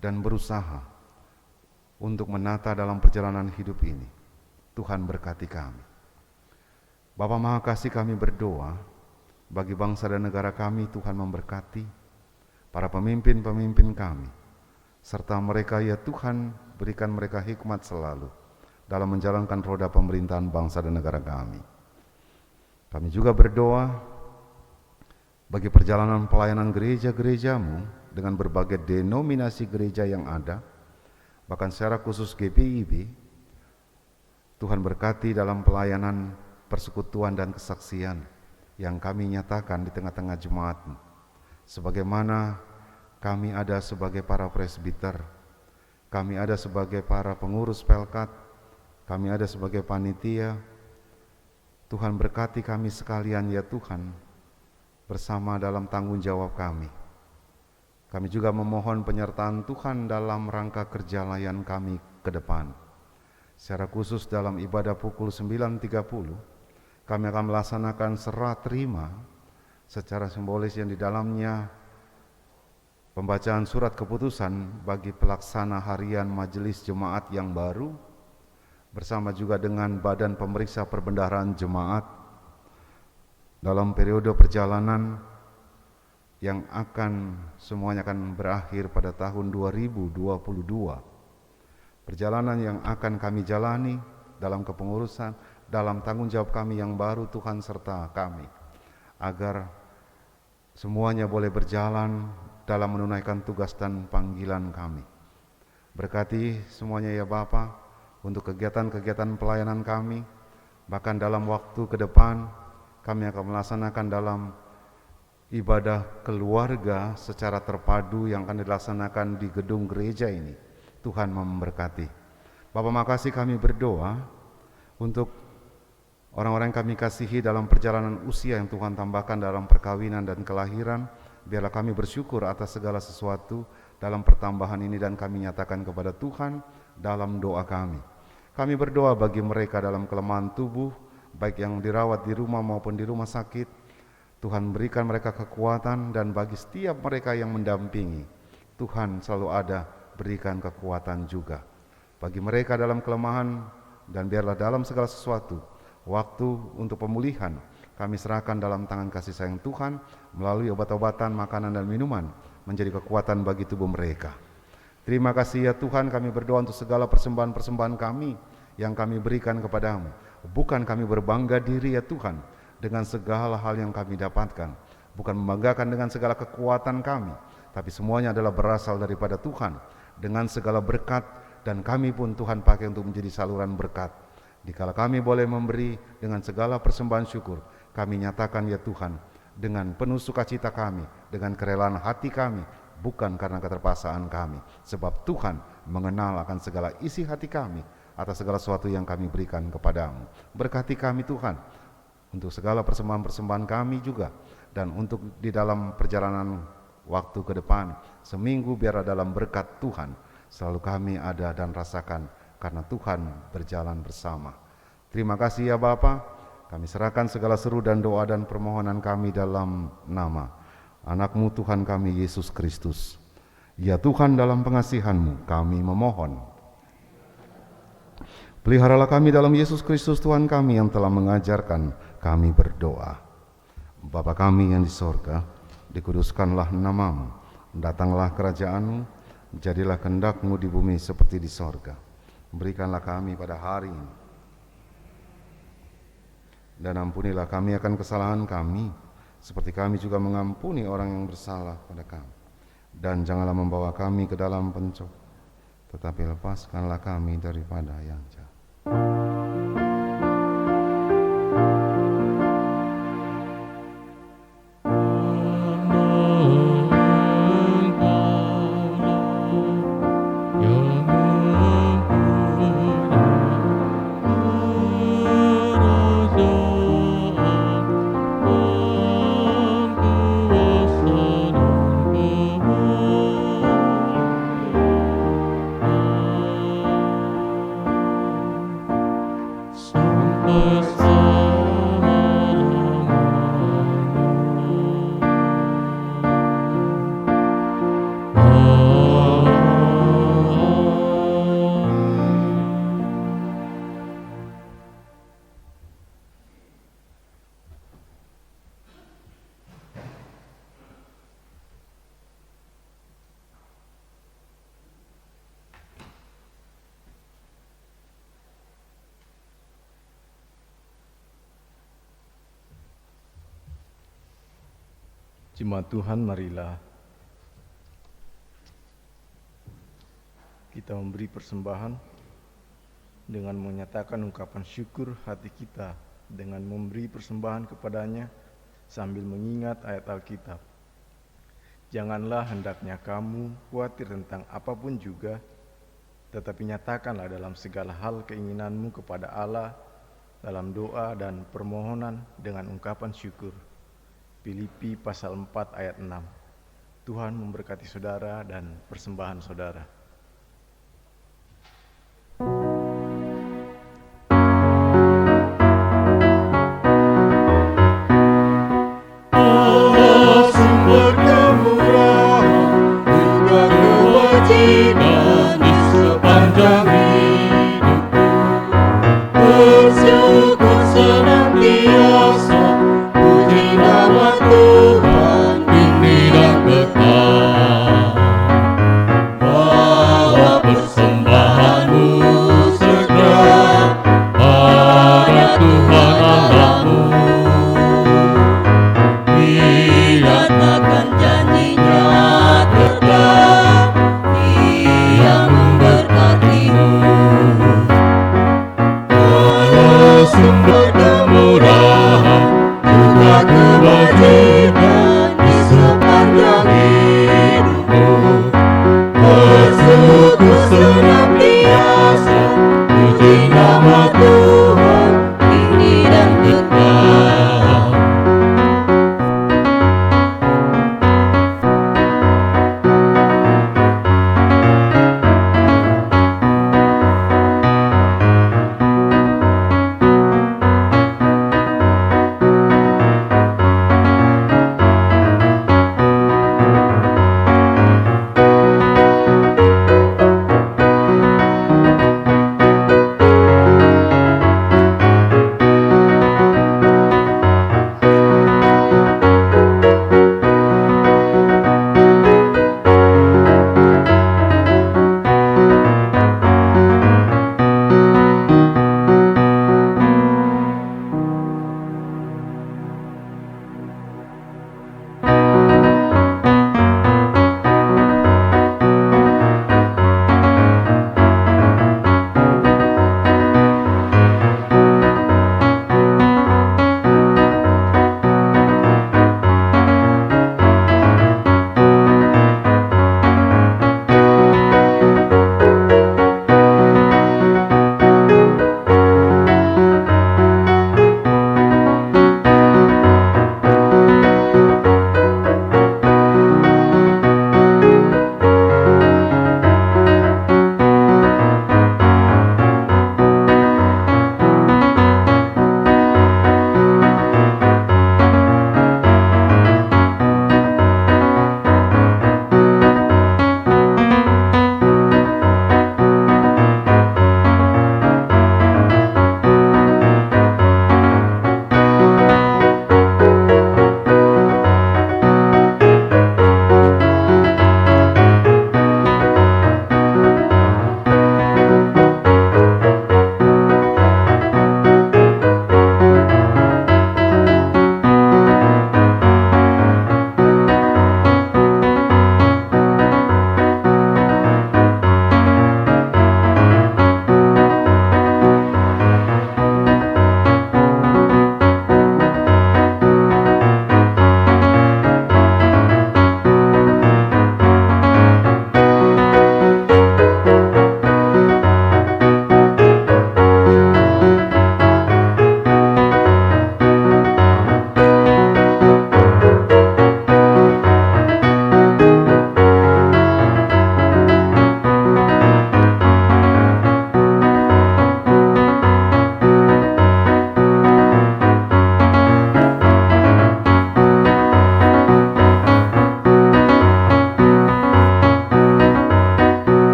dan berusaha untuk menata dalam perjalanan hidup ini. Tuhan berkati kami. Bapa Maha Kasih, kami berdoa bagi bangsa dan negara kami. Tuhan memberkati para pemimpin-pemimpin kami, serta mereka ya Tuhan, berikan mereka hikmat selalu dalam menjalankan roda pemerintahan bangsa dan negara kami. Kami juga berdoa bagi perjalanan pelayanan gereja-gerejamu dengan berbagai denominasi gereja yang ada, bahkan secara khusus GPIB. Tuhan berkati dalam pelayanan persekutuan dan kesaksian yang kami nyatakan di tengah-tengah jemaat-Mu. Sebagaimana kami ada sebagai para presbiter, kami ada sebagai para pengurus pelkat, kami ada sebagai panitia. Tuhan berkati kami sekalian ya Tuhan, bersama dalam tanggung jawab kami. Kami juga memohon penyertaan Tuhan dalam rangka kerja layan kami ke depan. Secara khusus dalam ibadah pukul 9.30, kami akan melaksanakan serah terima secara simbolis yang di dalamnya pembacaan surat keputusan bagi pelaksana harian majelis jemaat yang baru, bersama juga dengan badan pemeriksa perbendaharaan jemaat dalam periode perjalanan yang semuanya akan berakhir pada tahun 2022. Perjalanan yang akan kami jalani dalam kepengurusan, dalam tanggung jawab kami yang baru. Tuhan serta kami, agar semuanya boleh berjalan dalam menunaikan tugas dan panggilan kami. Berkati semuanya ya Bapa untuk kegiatan-kegiatan pelayanan kami, bahkan dalam waktu ke depan kami akan melaksanakan dalam ibadah keluarga secara terpadu yang akan dilaksanakan di gedung gereja ini. Tuhan memberkati. Bapa, makasih kami berdoa untuk orang-orang yang kami kasihi dalam perjalanan usia yang Tuhan tambahkan dalam perkawinan dan kelahiran. Biarlah kami bersyukur atas segala sesuatu dalam pertambahan ini, dan kami nyatakan kepada Tuhan dalam doa kami. Kami berdoa bagi mereka dalam kelemahan tubuh, baik yang dirawat di rumah maupun di rumah sakit. Tuhan berikan mereka kekuatan, dan bagi setiap mereka yang mendampingi, Tuhan selalu ada, berikan kekuatan juga. Bagi mereka dalam kelemahan, dan biarlah dalam segala sesuatu, waktu untuk pemulihan kami serahkan dalam tangan kasih sayang Tuhan, melalui obat-obatan, makanan dan minuman, menjadi kekuatan bagi tubuh mereka. Terima kasih ya Tuhan, kami berdoa untuk segala persembahan-persembahan kami yang kami berikan kepadamu. Bukan kami berbangga diri ya Tuhan dengan segala hal yang kami dapatkan, bukan membanggakan dengan segala kekuatan kami, tapi semuanya adalah berasal daripada Tuhan dengan segala berkat, dan kami pun Tuhan pakai untuk menjadi saluran berkat. Dikala kami boleh memberi dengan segala persembahan syukur, kami nyatakan ya Tuhan, dengan penuh sukacita kami, dengan kerelaan hati kami, bukan karena keterpaksaan kami, sebab Tuhan mengenal akan segala isi hati kami atas segala sesuatu yang kami berikan kepadamu. Berkati kami Tuhan untuk segala persembahan-persembahan kami juga, dan untuk di dalam perjalanan waktu ke depan, seminggu biarlah dalam berkat Tuhan selalu kami ada dan rasakan, karena Tuhan berjalan bersama. Terima kasih ya Bapa, kami serahkan segala seru dan doa dan permohonan kami dalam nama Anak-Mu Tuhan kami Yesus Kristus. Ya Tuhan, dalam pengasihan-Mu kami memohon. Peliharalah kami dalam Yesus Kristus Tuhan kami yang telah mengajarkan kami berdoa. Bapa kami yang di sorga, dikuduskanlah nama-Mu, datanglah kerajaan-Mu, jadilah kehendak-Mu di bumi seperti di sorga. Berikanlah kami pada hari ini, dan ampunilah kami akan kesalahan kami, seperti kami juga mengampuni orang yang bersalah pada kami. Dan janganlah membawa kami ke dalam tetapi lepaskanlah kami daripada yang jahat. Jemaat Tuhan, marilah kita memberi persembahan dengan menyatakan ungkapan syukur hati kita dengan memberi persembahan kepadanya sambil mengingat ayat Alkitab. Janganlah hendaknya kamu khawatir tentang apapun juga, tetapi nyatakanlah dalam segala hal keinginanmu kepada Allah dalam doa dan permohonan dengan ungkapan syukur. Filipi pasal 4 ayat 6. Tuhan memberkati saudara dan persembahan saudara. Allah sumber kemurahan juga kewajiban di sepanjang hidupku. Bersyukur senantiasa, puji nama Tuhan kini dan kekal. Bawa persembahanmu segera pada Tuhan Allahmu. Ingat akan janjinya tetap, Ia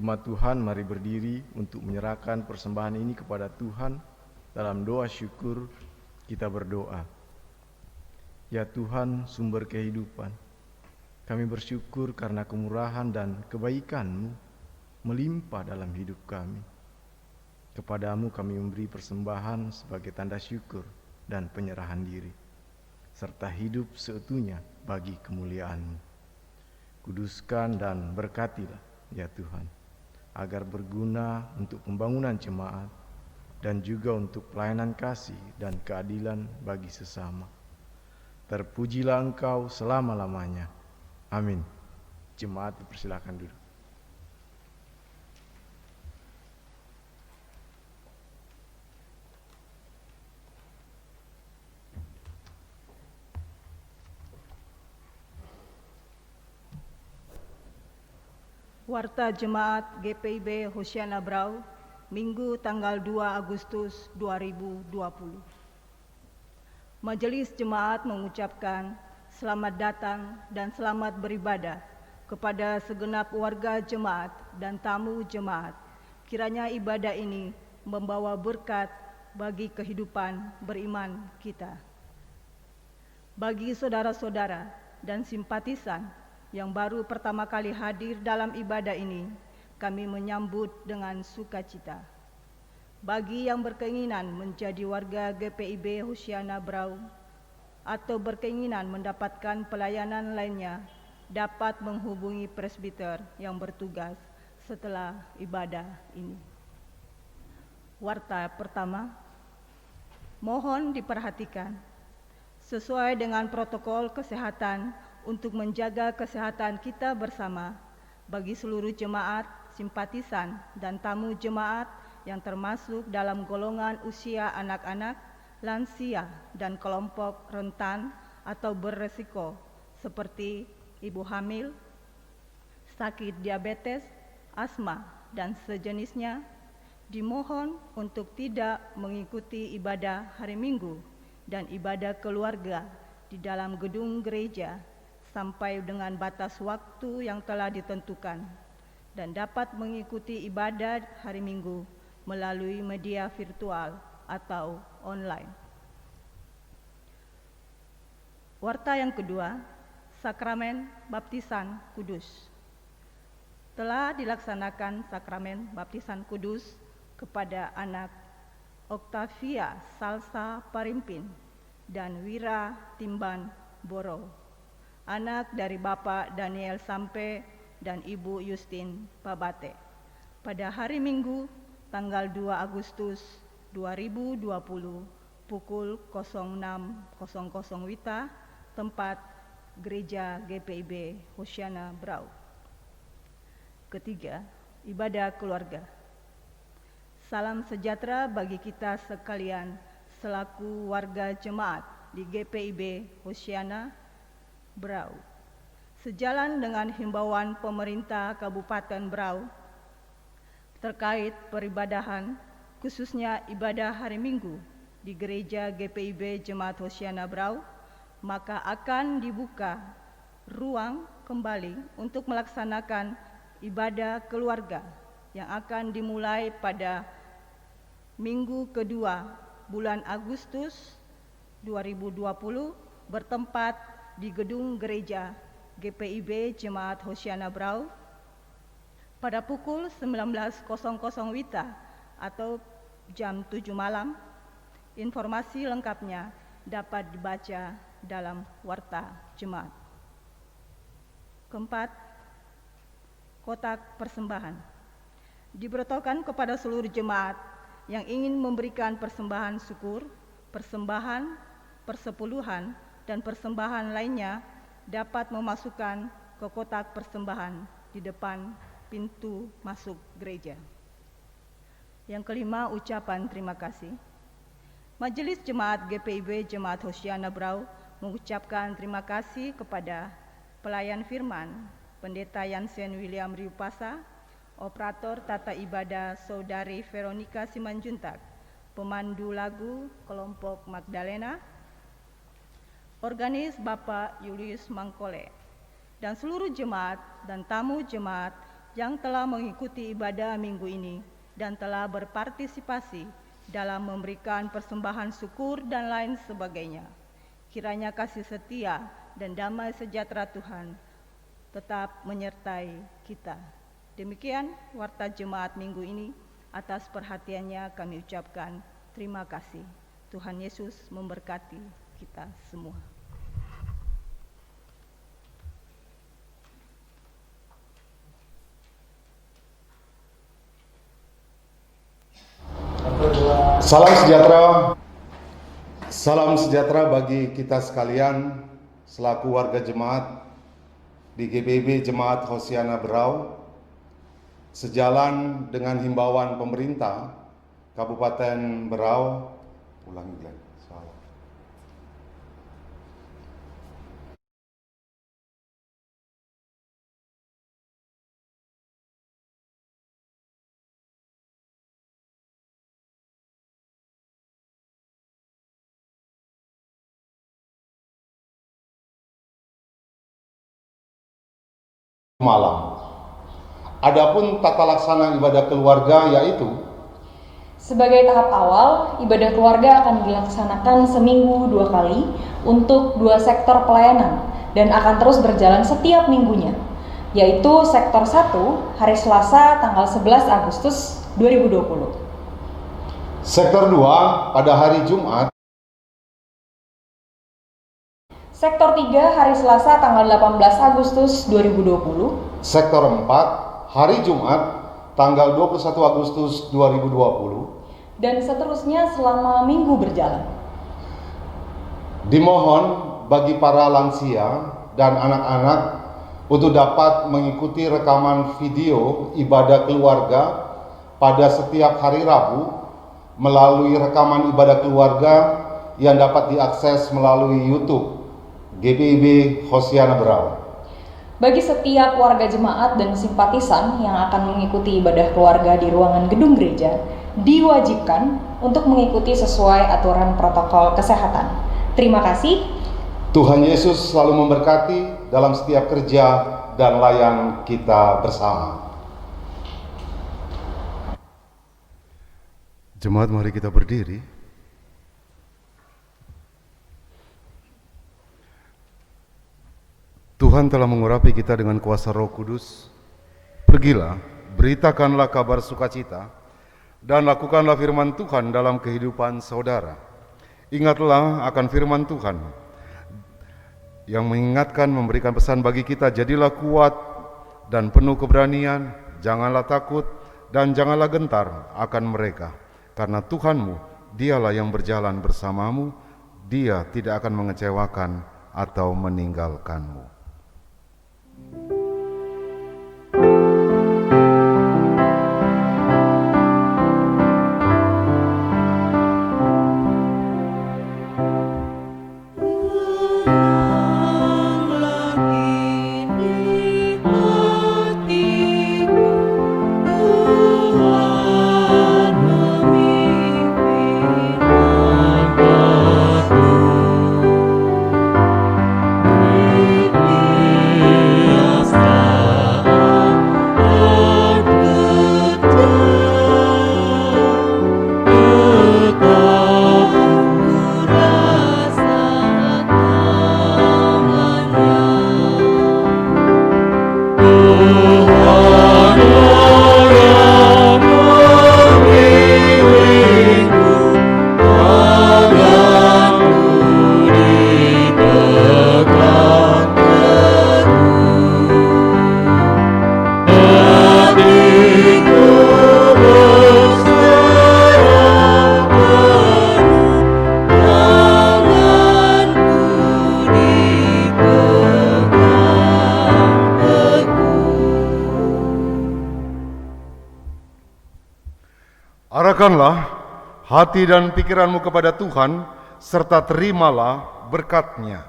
Jemaat Tuhan, mari berdiri untuk menyerahkan persembahan ini kepada Tuhan. Dalam doa syukur kita berdoa. Ya Tuhan, sumber kehidupan, kami bersyukur karena kemurahan dan kebaikan-Mu melimpah dalam hidup kami. Kepadamu kami memberi persembahan sebagai tanda syukur dan penyerahan diri, serta hidup seutuhnya bagi kemuliaan-Mu. Kuduskan dan berkatilah, ya Tuhan, agar berguna untuk pembangunan jemaat dan juga untuk pelayanan kasih dan keadilan bagi sesama. Terpujilah Engkau selama-lamanya. Amin. Jemaat dipersilakan duduk. Warta Jemaat GPIB Hosiana Brau, Minggu tanggal 2 Agustus 2020. Majelis Jemaat mengucapkan selamat datang dan selamat beribadah kepada segenap warga jemaat dan tamu jemaat. Kiranya ibadah ini membawa berkat bagi kehidupan beriman kita. Bagi saudara-saudara dan simpatisan yang baru pertama kali hadir dalam ibadah ini, kami menyambut dengan sukacita. Bagi yang berkeinginan menjadi warga GPIB Hosiana Brau atau berkeinginan mendapatkan pelayanan lainnya, dapat menghubungi presbiter yang bertugas setelah ibadah ini. Warta pertama, mohon diperhatikan sesuai dengan protokol kesehatan untuk menjaga kesehatan kita bersama bagi seluruh jemaat, simpatisan, dan tamu jemaat yang termasuk dalam golongan usia anak-anak, lansia, dan kelompok rentan atau beresiko seperti ibu hamil, sakit diabetes, asma, dan sejenisnya, dimohon untuk tidak mengikuti ibadah hari Minggu dan ibadah keluarga di dalam gedung gereja sampai dengan batas waktu yang telah ditentukan, dan dapat mengikuti ibadah hari Minggu melalui media virtual atau online. Warta yang kedua, Sakramen Baptisan Kudus. Telah dilaksanakan Sakramen Baptisan Kudus kepada anak Octavia Salsa Parimpin dan Wira Timban Boro, anak dari Bapak Daniel Sampe dan Ibu Justin Pabate, pada hari Minggu tanggal 2 Agustus 2020 pukul 06.00 WITA, tempat Gereja GPIB Hosiana Brau. Ketiga, ibadah keluarga. Salam sejahtera bagi kita sekalian selaku warga jemaat di GPIB Hosiana Brau. Sejalan dengan himbauan pemerintah Kabupaten Brau terkait peribadahan, khususnya ibadah hari Minggu di Gereja GPIB Jemaat Hosiana Brau, maka akan dibuka ruang kembali untuk melaksanakan ibadah keluarga yang akan dimulai pada Minggu kedua bulan Agustus 2020 bertempat di gedung gereja GPIB Jemaat Hosiana Brau pada pukul 19.00 WITA atau jam 7 malam. Informasi lengkapnya dapat dibaca dalam Warta Jemaat. Keempat, kotak persembahan. Diberitahukan kepada seluruh jemaat yang ingin memberikan persembahan syukur, persembahan persepuluhan, dan persembahan lainnya dapat memasukkan ke kotak persembahan di depan pintu masuk gereja. Yang kelima, ucapan terima kasih. Majelis Jemaat GPIB Jemaat Hosiana Brau mengucapkan terima kasih kepada pelayan firman, Pendeta Yansen William Riupasa, operator tata ibadah Saudari Veronica Simanjuntak, pemandu lagu kelompok Magdalena, organis Bapak Julius Mangkole, dan seluruh jemaat dan tamu jemaat yang telah mengikuti ibadah minggu ini dan telah berpartisipasi dalam memberikan persembahan syukur dan lain sebagainya. Kiranya kasih setia dan damai sejahtera Tuhan tetap menyertai kita. Demikian warta jemaat minggu ini. Atas perhatiannya kami ucapkan terima kasih. Tuhan Yesus memberkati kita semua. Salam sejahtera bagi kita sekalian selaku warga jemaat di GBB Jemaat Hosiana Berau. Sejalan dengan himbauan pemerintah Kabupaten Berau, ulangi Glenn, salah. Malam. Adapun tata laksana ibadah keluarga yaitu sebagai tahap awal, ibadah keluarga akan dilaksanakan seminggu 2 kali untuk 2 sektor pelayanan dan akan terus berjalan setiap minggunya, yaitu sektor 1 hari Selasa tanggal 11 Agustus 2020. Sektor 2 pada hari Jumat. Sektor 3 hari Selasa tanggal 18 Agustus 2020. Sektor 4 hari Jumat tanggal 21 Agustus 2020 dan seterusnya selama minggu berjalan. Dimohon bagi para lansia dan anak-anak untuk dapat mengikuti rekaman video ibadah keluarga pada setiap hari Rabu melalui rekaman ibadah keluarga yang dapat diakses melalui YouTube GBB Hosiana Berau. Bagi setiap warga jemaat dan simpatisan yang akan mengikuti ibadah keluarga di ruangan gedung gereja, diwajibkan untuk mengikuti sesuai aturan protokol kesehatan. Terima kasih. Tuhan Yesus selalu memberkati dalam setiap kerja dan layan kita bersama. Jemaat, mari kita berdiri. Tuhan telah mengurapi kita dengan kuasa Roh Kudus. Pergilah, beritakanlah kabar sukacita, dan lakukanlah firman Tuhan dalam kehidupan saudara. Ingatlah akan firman Tuhan yang mengingatkan, memberikan pesan bagi kita, jadilah kuat dan penuh keberanian, janganlah takut dan janganlah gentar akan mereka. Karena Tuhanmu, dialah yang berjalan bersamamu, dia tidak akan mengecewakan atau meninggalkanmu. Arahkanlah hati dan pikiranmu kepada Tuhan, serta terimalah berkat-Nya.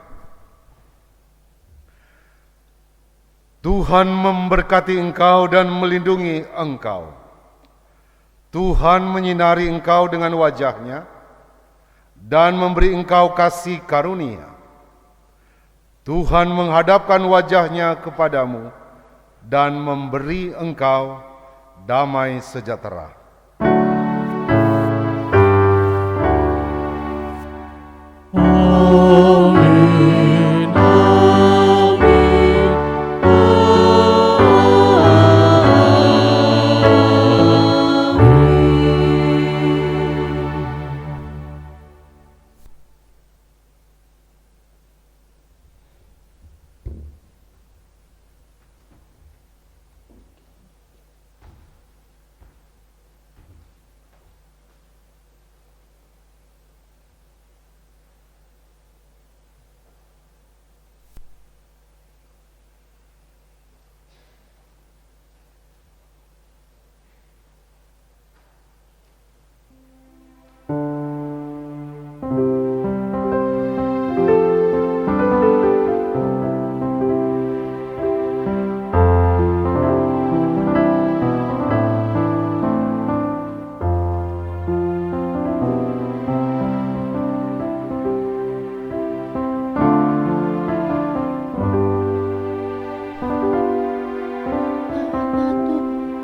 Tuhan memberkati engkau dan melindungi engkau. Tuhan menyinari engkau dengan wajah-Nya dan memberi engkau kasih karunia. Tuhan menghadapkan wajah-Nya kepadamu dan memberi engkau damai sejahtera.